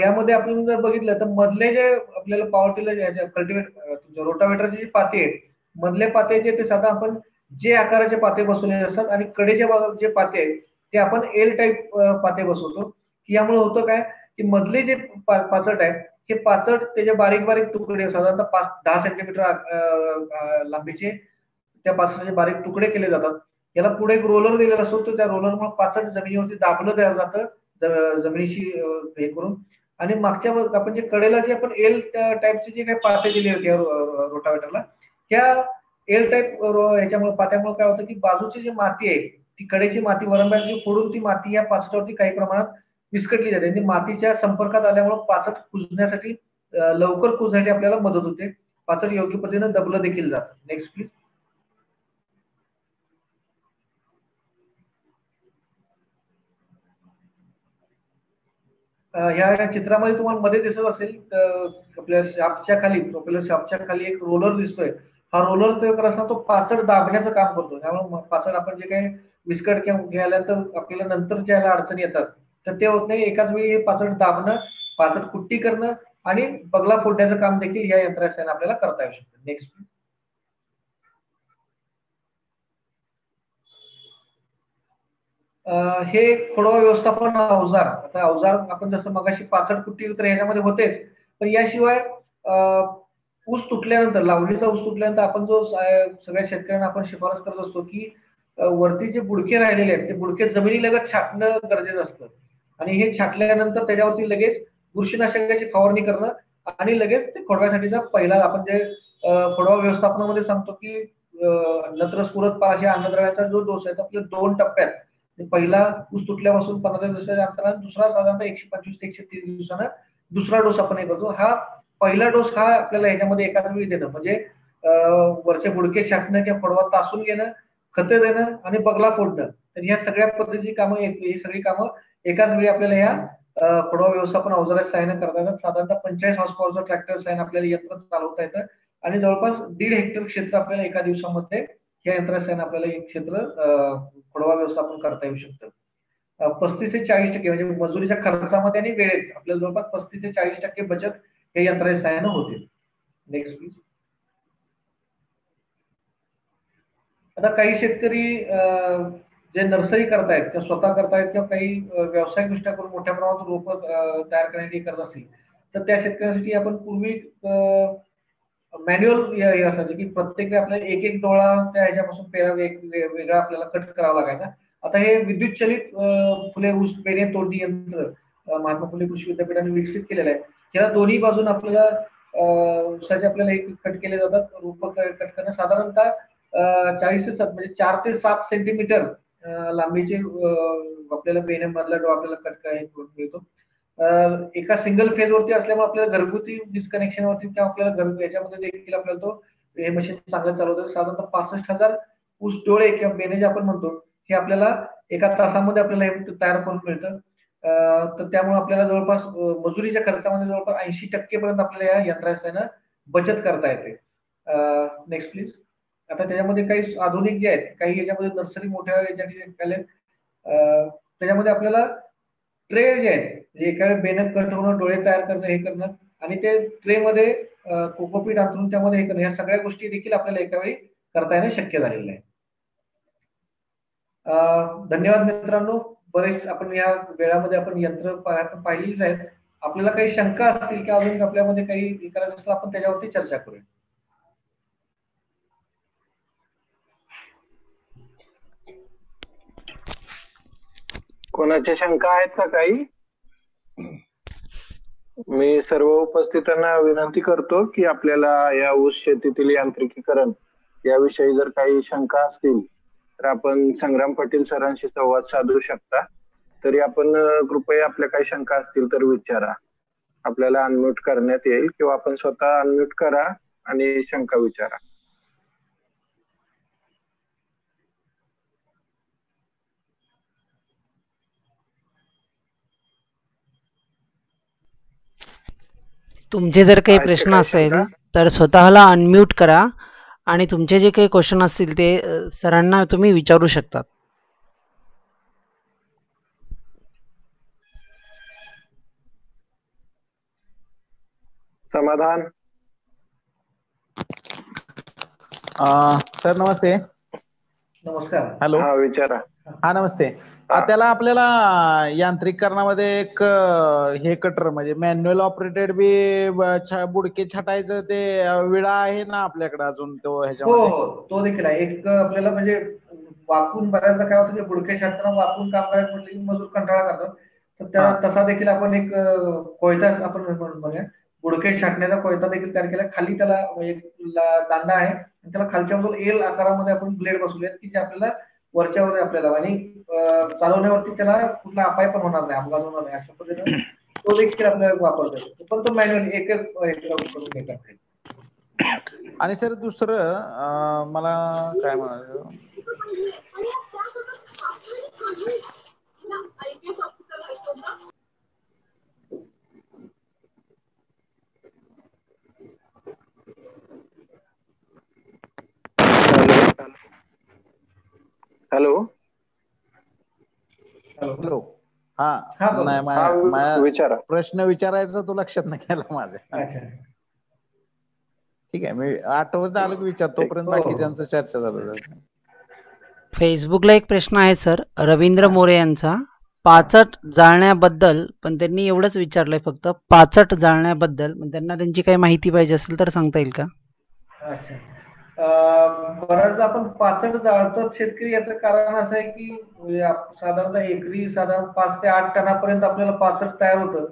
यामध्ये आपण जर बघितलं तर मधले जे आपल्याला पॉवर टिलर कल्टिवेटर रोटावेटरचे जे पाते आहेत मधले पाते जे ते साधा आपण जे आकाराचे पाते बसवले असतात आणि कडेच्या जे पाते आहेत ते आपण एल टाईप पाते बसवतो. यामुळे होतं काय की मधले जे पाचट आहे हे पाचट त्याचे बारीक बारीक तुकडे साधारणतः 5-10 सेंटीमीटर लांबीचे त्या पाचटाचे बारीक तुकडे केले जातात. याला पुढे एक रोलर दिलेला असतो, तर त्या रोलरमुळे पाचट जमिनीवरती दाबलं जातं जमिनीशी हे करून आणि मागच्या आपण जे कडेला जे आपण एल टाईपचे जे काही पाते दिले होते रोटावेटरला त्या एल टाईप ह्याच्यामुळे पात्यामुळे काय होतं की बाजूची जी माती आहे ती कडेची माती वरंब्याची फोडून ती माती या पाचटावरती काही प्रमाणात विस्कटली जाते आणि मातीच्या संपर्कात आल्यामुळे पाचट कुजण्यासाठी लवकर कुजण्यासाठी आपल्याला मदत होते. पाचट योग्य पद्धतीने दबलं देखील जातं. Next please. ह्या चित्रामध्ये तुम्हाला मध्ये दिसत असेल आपल्या शाफ्टच्या खाली शाफ्टच्या खाली एक रोलर दिसतोय. हा रोलर तो करताना तो पाचट दाबण्याचं काम करतो. त्यामुळे पाचट आपण जे काही विस्कट किंवा घ्यायला तर आपल्याला नंतर ज्याला अडचणी येतात तर ते होत नाही. एकाच वेळी हे पाचट दाबणं, पाचट कुट्टी करणं आणि बगला फोडण्याचं काम देखील या यंत्राच्या आपल्याला करता येऊ शकतं. नेक्स्ट. हे खोडवा व्यवस्थापन अवजार. आता अवजार आपण जसं मगाशी पाचट कुट्टी तर ह्याच्यामध्ये होतेच, पण याशिवाय ऊस तुटल्यानंतर लावणीचा ऊस तुटल्यानंतर आपण जो सगळ्या शेतकऱ्यांना आपण शिफारस करत असतो की वरती जे बुडके राहिलेले आहेत ते बुडके जमिनीलगत छाटणं गरजेचं असतं आणि हे छाटल्यानंतर त्याच्यावरती लगेच बुरशीनाशकाची फवारणी करणं आणि लगेच ते खोडव्यासाठीचा पहिला आपण जे खोडवा व्यवस्थापनामध्ये सांगतो की नत्र स्फुरद पाशी अन्नद्रव्याचा जो डोस आहे तो आपल्या 2 टप्प्यात पहिला ऊस तुटल्यापासून 15 दिवसाच्या अंतराने दुसरा साधारणतः 125 ते 130 दिवसानं दुसरा डोस आपण हे करतो. हा पहिला डोस हा आपल्याला ह्याच्यामध्ये एकाच वेळी देणं म्हणजे वरचे बुडके छाटणं किंवा खोडवा तासून घेणं, खते देणं आणि बगला फोडणं. तर ह्या सगळ्या पद्धतीची कामं ही सगळी कामं एकाच वेळी आपल्याला ह्या खोडवा व्यवस्थापन अवजाराच्या साहाय्याने करता येतात. साधारणतः 45 हॉर्स पॉवरचं ट्रॅक्टर साहाय्याने आपल्याला यंत्र चालवता येतं आणि जवळपास 1.5 हेक्टर क्षेत्र आपल्याला एका दिवसामध्ये या यंत्राच्या साहाय्याने आपल्याला एक क्षेत्र खोडवा व्यवस्थापन करता येऊ शकतं. 35 ते 40% म्हणजे मजुरीच्या खर्चामध्ये आणि वेळेत आपल्याला जवळपास 35 ते 40% बचत या यंत्राच्या साहाय्याने होते. Next please. आता काही शेतकरी जे नर्सरी करतायत किंवा स्वतः करतायत किंवा काही व्यावसायिक दृष्ट्या करून मोठ्या प्रमाणात रोप तयार करण्याची करत असतील तर त्या शेतकऱ्यांसाठी आपण पूर्वी मॅन्युअल हे असायचं की प्रत्येक आपल्याला एक एक डोळा त्या ह्याच्यापासून वेगळा आपल्याला कट करावा लागायचा. आता हे विद्युत चलित फुले ऊस पेरे तोडणी यंत्र महात्मा फुले कृषी विद्यापीठाने विकसित केलेलं आहे. त्याला दोन्ही बाजून आपल्याला ऊसाचे आपल्याला एक कट केले जातात. रोप कट करणं साधारणतः 40 ते 7 म्हणजे 4 ते 7 सेंटीमीटर लांबीचे आपल्याला बेने मधला डोळा आपल्याला कट मिळतो. एका सिंगल फेज वरती असल्यामुळे आपल्याला घरगुती डिस्कनेक्शन वरती किंवा आपल्याला याच्यामध्ये देखील आपल्याला तो हे मशीन चांगलं चालवतं. साधारणतः 65,000 ऊस डोळे किंवा बेने जे आपण म्हणतो हे आपल्याला एका तासामध्ये आपल्याला हे तयार करून मिळतं. तर त्यामुळे आपल्याला जवळपास मजुरीच्या खर्चामध्ये जवळपास 80% पर्यंत आपल्याला या यंत्रानं बचत करता येते. Next please. आता त्याच्यामध्ये काही आधुनिक जे आहेत, काही याच्यामध्ये नर्सरी मोठ्या याच्यात त्याच्यामध्ये आपल्याला ट्रे जे आहेत, म्हणजे एका बेनत कट होणं, डोळे तयार करणं, हे करणं आणि ते ट्रे मध्ये कोकोपीट अंथरून त्यामध्ये हे करणं, ह्या सगळ्या गोष्टी देखील आपल्याला एका वेळी करता येणं शक्य झालेलं आहे. धन्यवाद मित्रांनो. बरेच आपण या वेळामध्ये आपण यंत्र पाहिलीच आहेत. आपल्याला काही शंका असतील किंवा अजून आपल्यामध्ये काही करायचं असेल आपण त्याच्यावरती चर्चा करूया. कोणाच्या शंका आहेत का काही? मी सर्व उपस्थितांना विनंती करतो की आपल्याला या ऊस शेतीतील यांत्रिकीकरण याविषयी जर काही शंका असतील तर आपण संग्राम पाटील सरांशी संवाद साधू शकता. तरी आपण कृपया आपल्या काही शंका असतील तर विचारा. आपल्याला अनम्यूट करण्यात येईल किंवा आपण स्वतः अनम्यूट करा आणि शंका विचारा. तुमचे जर काही प्रश्न असेल तर स्वतःला अनम्यूट करा आणि तुमचे जे काही क्वेश्चन असतील ते सरांना तुम्ही विचारू शकतात. समाधान. सर नमस्ते. नमस्कार. हॅलो. हा विचारा. हा नमस्ते. त्याला आपल्याला यांत्रिकीकरणामध्ये एक हे कटर म्हणजे मॅन्युअल ऑपरेटेड बी बुडके छटायचं ते विळा आहे ना आपल्याकडे अजून तो ह्याच्यामध्ये? हो, तो देखील आहे. एक आपल्याला म्हणजे वाकून बऱ्याचदा काय होतं की बुडके छाटताना वाकून काम करायचं म्हटलं की मजूर कंटाळा करतात. तर त्याला तसा देखील आपण एक कोयता आपण म्हणूया बुडके छाटण्याचा कोयता देखील तयार केला. खाली त्याला एक दांडा आहे आणि त्याला खालच्या बाजूला एल आकारामध्ये आपण ब्लेड बसवले की जे आपल्याला वरच्यावर आपल्याला आणि चालवण्यावरती त्याला कुठला अपाय पण होणार नाही, अपघात होणार नाही अशा पद्धतीने तो देखील आपल्याला वापरता येतो. पण तो मॅन्युअल एकच करून घेतात. आणि सर दुसरं मला काय म्हणायचं, हॅलो. हॅलो. विचारा. प्रश्न विचारायचा तो लक्षात नाही केला माझ्या. ठीक आहे, मी आठवत आलं की विचारतो, तोपर्यंत बाकीच्यांचं चर्चा झालं. फेसबुकला एक प्रश्न आहे सर, रवींद्र मोरे यांचा, पाचट जाळण्याबद्दल, पण त्यांनी एवढंच विचारलंय फक्त पाचट जाळण्याबद्दल, त्यांना त्यांची काही माहिती पाहिजे असेल तर सांगता येईल का? बऱ्याचदा आपण पाचट जाळतो शेतकरी, याचं कारण असं आहे की साधारणतः एकरी साधारण 5 ते 8 टनापर्यंत आपल्याला पाचट तयार होतं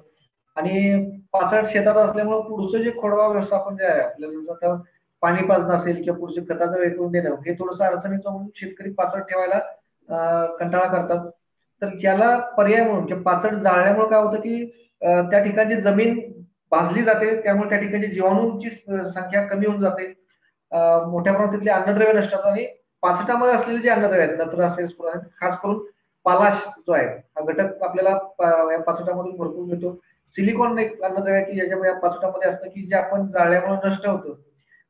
आणि पाचट शेतात असल्यामुळे पुढचं जे खोडवा व्यवस्थापन जे आहे आपल्याला, आता पाणी पाजणं असेल किंवा पुढचे खताचं वेगळून देणं, हे थोडंसं अडचणीचं म्हणून शेतकरी पाचट ठेवायला कंटाळा करतात. तर याला पर्याय म्हणून पाचट जाळल्यामुळे काय होतं की त्या ठिकाणची जमीन भाजली जाते, त्यामुळे त्या ठिकाणी जीवाणूंची संख्या कमी होऊन जाते, मोठ्या प्रमाणात अन्नद्रव्य नष्ट होतात आणि पाचटामध्ये असलेले जे अन्नद्रव्य आहेत, नत्र असेल, खास करून पालाश जो आहे हा घटक आपल्याला या पाचटामधून भरपूर मिळतो. सिलिकॉन एक अन्नद्रव्य की याच्यामध्ये या पाचटामध्ये असतं की जे आपण जाळल्यामुळे नष्ट होतं,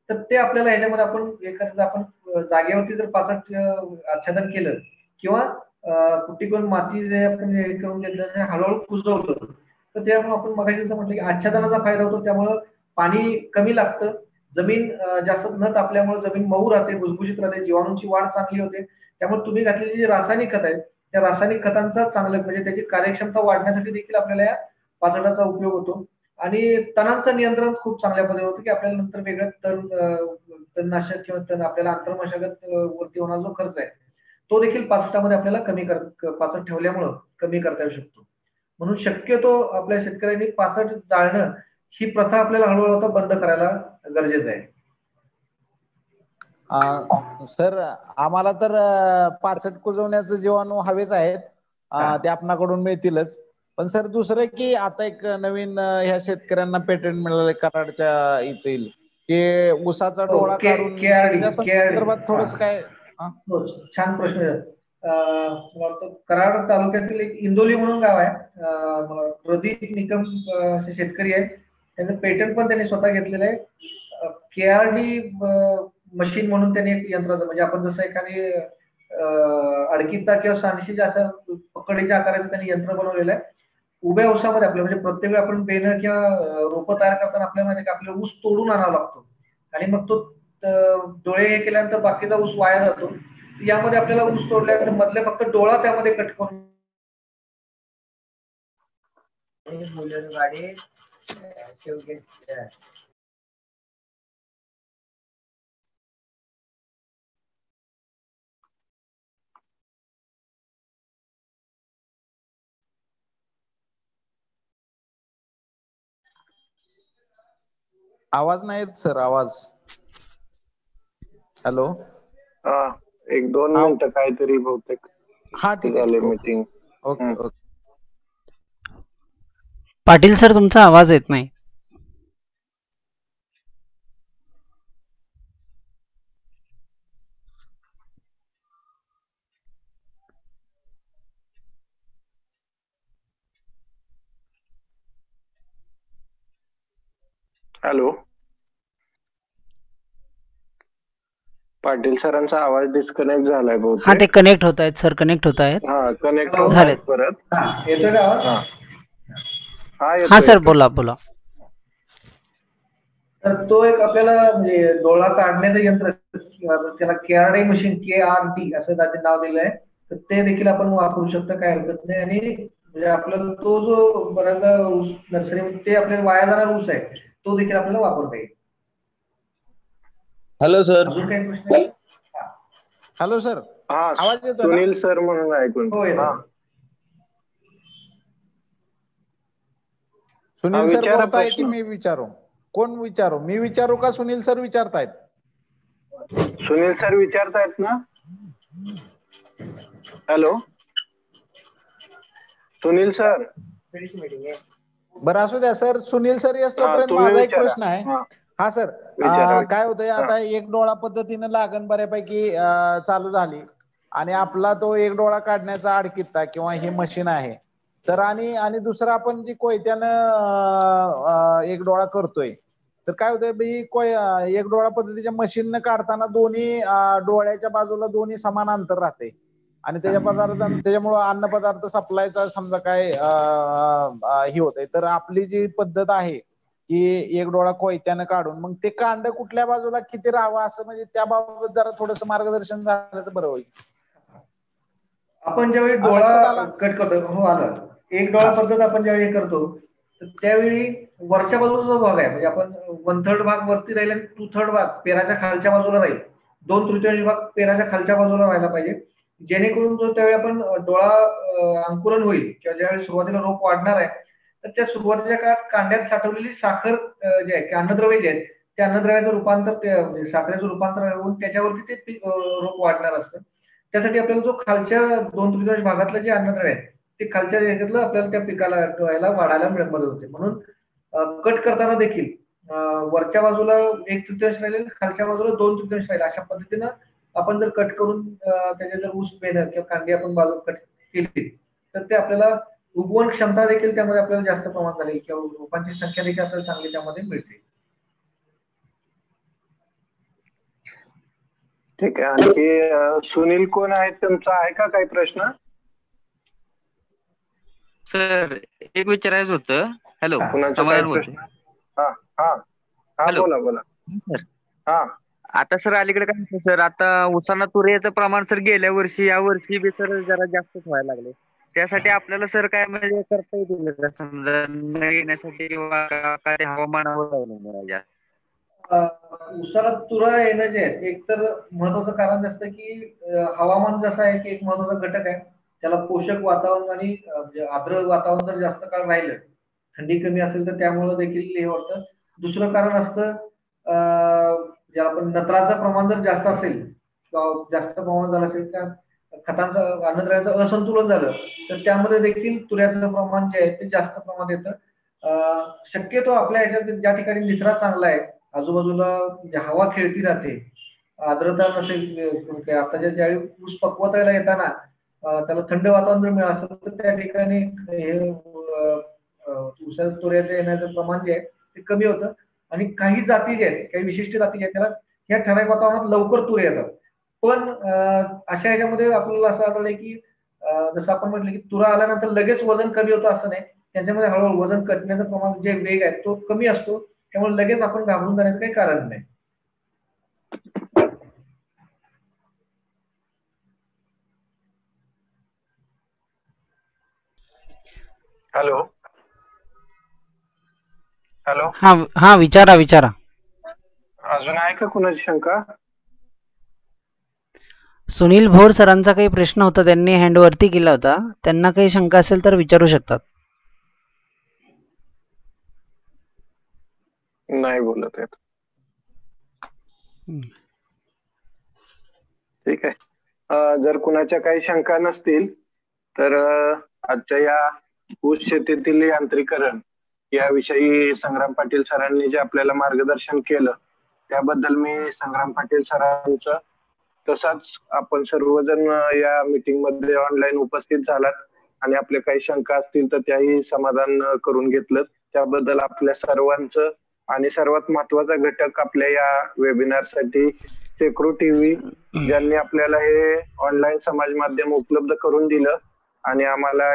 तर ते आपल्याला याच्यामध्ये आपण एखाद्या आपण जागेवरती जर पाचट आच्छादन केलं किंवा कुठे करून माती जे आपण हे करून घेतलं हळूहळू कुजवतं, तर त्यामुळे आपण मगाशी जसं म्हटलं की आच्छादनाचा फायदा होतो, त्यामुळं पाणी कमी लागतं, जमीन जास्त न तापल्यामुळे जमीन मऊ राहते, भुसभुशीत राहते, जीवाणूंची वाढ चांगली होते. त्यामुळे तुम्ही घातलेली जी रासायनिक खत आहेत त्या रासायनिक खतांचा चांगलं म्हणजे त्याची कार्यक्षमता वाढण्यासाठी देखील आपल्याला या पाचटाचा उपयोग होतो आणि तणांचं नियंत्रण खूप चांगल्या पद्धतीने होतं की आपल्याला नंतर वेगळं तणनाशक किंवा आपल्याला आंतरमशागत वरती होणारा जो खर्च आहे तो देखील पाचटामध्ये आपल्याला पाचट ठेवल्यामुळं कमी करता येऊ शकतो. म्हणून शक्यतो आपल्या शेतकऱ्यांनी पाचट जाळणं ही प्रथा आपल्याला हळूहळू आता बंद करायला गरजेचं आहे. सर आम्हाला तर पाचट कुजवण्याचे जीवाणू हवेच आहेत, ते आपणाकडून मिळतीलच. पण सर दुसरं की आता एक नवीन ह्या शेतकऱ्यांना पेटंट मिळालं कराडच्या येथील की ऊसाचा डोळा काढून, त्या संदर्भात थोडस काय? छान प्रश्न. मला वाटतं कराड तालुक्यातील एक इंदोली म्हणून गाव आहे. मला वाटतं प्रदीप निकम असे शेतकरी आहेत. त्यांचं पेटंट पण त्यांनी स्वतः घेतलेलं आहे. KRD मशीन म्हणून त्यांनी एक यंत्राचं, म्हणजे आपण जसं एखादी अडकिता किंवा सांडशीच्या असं पकडीच्या आकाराचं त्यांनी यंत्र बनवलेलं आहे. उभ्या ऊसामध्ये आपल्या म्हणजे प्रत्येक वेळी आपण बेणं किंवा रोपं तयार करताना आपल्याला माहिती आपला ऊस तोडून आणावा लागतो आणि मग तो डोळे हे केल्यानंतर बाकीचा ऊस वाया जातो. यामध्ये आपल्याला ऊस तोडल्यानंतर मधले फक्त डोळा त्यामध्ये कट करून गाडी आवाज नाही येत सर, आवाज. हॅलो. एक 2 मिनिटं काहीतरी बहुतेक हा ठीक झाले आहे. Meeting. Okay okay. Patil sir तुमचा आवाज येत नाही. हॅलो. पाटील सरांचा आवाज डिस्कनेक्ट झालाय हा बहुतेक. ते कनेक्ट होत आहेत सर, कनेक्ट होत आहेत. हा कनेक्ट झालेत. परत. येतो का आवाज? हा हा सर बोला बोला. तर तो एक आपल्याला म्हणजे डोळा काढण्याचं यंत्र, त्याला KRD मशीन, KRD असं त्याचे नाव दिलं आहे. तर ते देखील आपण वापरू शकतो, काय हरकत नाही. आणि म्हणजे आपल्याला तो जो बऱ्याचदा ऊस नर्सरी ते आपल्याला वाया जाणारा ऊस आहे तो देखील आपल्याला वापरता येईल. Hello sir. अजून काही प्रश्न आहे? हॅलो सर, हा आवाज येतो ना? सुनील सर म्हणून ऐकून. हो येतो. सुनील सर विचारा बोलताय की प्रश्न. मी विचारू? कोण विचारू? मी विचारू का सुनील सर विचारतायत? सुनील सर विचारतायत ना. Hello Sunil sir. बरं असू द्या सर. सुनील सर येस तोपर्यंत तुम्ही माझा एक विचारा. प्रश्न आहे. हा सर, विचारा. काय होतंय आता एक डोळा पद्धतीने लागण बऱ्यापैकी चालू झाली आणि आपला तो एक डोळा काढण्याचा अडकित्ता किंवा ही मशीन आहे, तर आणि दुसरा आपण जी कोयत्यानं एक डोळा करतोय, तर काय होतंय एक डोळा पद्धतीच्या मशीननं काढताना दोन्ही डोळ्याच्या बाजूला दोन्ही समान अंतर राहते आणि त्याच्यामुळं अन्न पदार्थ सप्लायचा समजा काय ही होतंय. तर आपली जी पद्धत आहे की एक डोळा कोयत्यानं काढून मग ते कांड कुठल्या बाजूला किती राहावं असं, म्हणजे त्याबाबत जरा थोडंसं मार्गदर्शन झालं तर बरं होईल. आपण ज्यावेळी लक्षात डोळा आला? कट करतो, हो आलं. एक डोळा पद्धत आपण ज्यावेळी करतो तर त्यावेळी वरच्या बाजूचा जो भाग आहे, म्हणजे आपण 1/3 भाग वरती राहील आणि 2/3 भाग पेराच्या खालच्या बाजूला राहील. 2/3 भाग पेराच्या खालच्या बाजूला व्हायला पाहिजे, जेणेकरून जो त्यावेळी आपण डोळा अंकुरण होईल किंवा ज्यावेळी सुरुवातीला रोप वाढणार आहे तर त्या सुरुवातीच्या काळात कांड्यात साठवलेली साखर जे आहे, अन्नद्रव्य जे आहेत, त्या अन्नद्रव्याचं रूपांतर म्हणजे साखरेचं रूपांतर होऊन त्याच्यावरती ते रोप वाढणार असतं. त्यासाठी आपल्याला जो खालच्या 2/3 भागातलं जे अन्नद्रव्य आहे ते खालच्या ह्याच्यातलं आपल्याला त्या पिकाला वाढायला मदत होते. म्हणून कट करताना देखील वरच्या बाजूला 1/3 राहिले, खालच्या बाजूला 2/3 राहिले, अशा पद्धतीनं आपण जर कट करून त्याचे जर ऊस बेणं किंवा कांडी आपण बाजू कट केली तर ते आपल्याला उगवण क्षमता देखील त्यामध्ये आपल्याला जास्त प्रमाणात झाली किंवा रोपांची संख्या देखील आपल्याला चांगली त्यामध्ये मिळते. ठीक आहे. आणखी सुनील कोण आहेत, तुमचा आहे का काही प्रश्न? सर एक विचारायचं होतं. हॅलो, कुणाचा काय प्रश्न? हा हा हा बोला बोला सर. हा. आता सर अलीकडे काय म्हणतो सर, आता उसाना तुरीचं प्रमाण सर गेल्या वर्षी या वर्षी बी सर जरा जास्तच व्हायला लागले. त्यासाठी आपल्याला सर काय म्हणजे करता येईल का, समजा न येण्यासाठी किंवा काय हवामानावर अवलंबून आहे? उसाला तुरा येणं जे आहे एक तर महत्वाचं कारण असतं की हवामान जसं आहे की एक महत्वाचा घटक आहे. त्याला पोषक वातावरण आणि म्हणजे आर्द्र वातावरण जर जास्त काळ राहिलं, थंडी कमी असेल तर त्यामुळे देखील हे होतं. दुसरं कारण असतं जे आपण नत्राचं प्रमाण जर जास्त असेल किंवा जास्त प्रमाण झालं असेल तर खतांचं अन्नद्रव्याचं असंतुलन झालं तर त्यामध्ये देखील तुऱ्याचं प्रमाण जे आहे ते जास्त प्रमाणात येतं. शक्यतो आपल्या ह्याच्यात ज्या ठिकाणी निचरा चांगला आहे, आजूबाजूला हवा खेळती राहते, आर्द्रता नसेल, आताच्या ज्यावेळी ऊस पक्वताला येताना त्याला थंड वातावरण जर मिळालं असेल तर त्या ठिकाणी हे ऊसाच्या तुऱ्याचं येण्याचं प्रमाण जे आहे ते कमी होतं. आणि काही जाती जे आहेत, काही विशिष्ट जाती जे आहेत त्याला ह्या ठराविक वातावरणात लवकर तुरे येतात. पण अशा ह्याच्यामध्ये आपल्याला असं आढळलंय की जसं आपण म्हटलं की तुरा आल्यानंतर लगेच वजन कमी होतं असं नाही. त्यांच्यामध्ये हळूहळू वजन घटण्याचं प्रमाण जे वेग आहे तो कमी असतो. त्यामुळे लगेच आपण घाबरून जाण्याचं काही कारण नाही. हॅलो हॅलो हा हा विचारा. अजून आहे का कुणाची शंका? सुनील भोर सरांचा काही प्रश्न होता, त्यांनी हँड वरती केला होता. त्यांना काही शंका असेल तर विचारू शकतात. नाही बोलत आहेत. ठीक आहे. जर कुणाच्या काही शंका नसतील तर आजच्या या ऊस शेतीतील यांत्रिकरण याविषयी संग्राम पाटील सरांनी जे आपल्याला मार्गदर्शन केलं त्याबद्दल मी संग्राम पाटील सरांचं, तसाच आपण सर्वजण या मीटिंग मध्ये ऑनलाईन उपस्थित झालात आणि आपल्या काही शंका असतील तर त्याही समाधान करून घेतलं. त्याबद्दल आपल्या सर्वांचं आणि सर्वात महत्वाचा घटक आपल्या या वेबिनार साठी शेक्रू टीव्ही ज्यांनी आपल्याला हे ऑनलाईन समाज माध्यम उपलब्ध करून दिलं आणि आम्हाला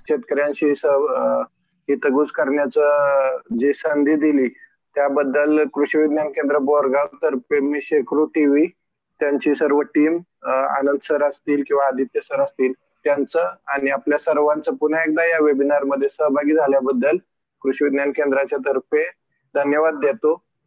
शेतकऱ्यांशी हितगुज करण्याचं जी संधी दिली त्याबद्दल कृषी विज्ञान केंद्र बोरगाव तर्फे मी शेक्रू टीव्ही, त्यांची सर्व टीम, आनंद सर असतील किंवा आदित्य सर असतील त्यांचं आणि आपल्या सर्वांचं पुन्हा एकदा या वेबिनार मध्ये सहभागी झाल्याबद्दल कृषी विज्ञान केंद्राच्या तर्फे धन्यवाद देतो.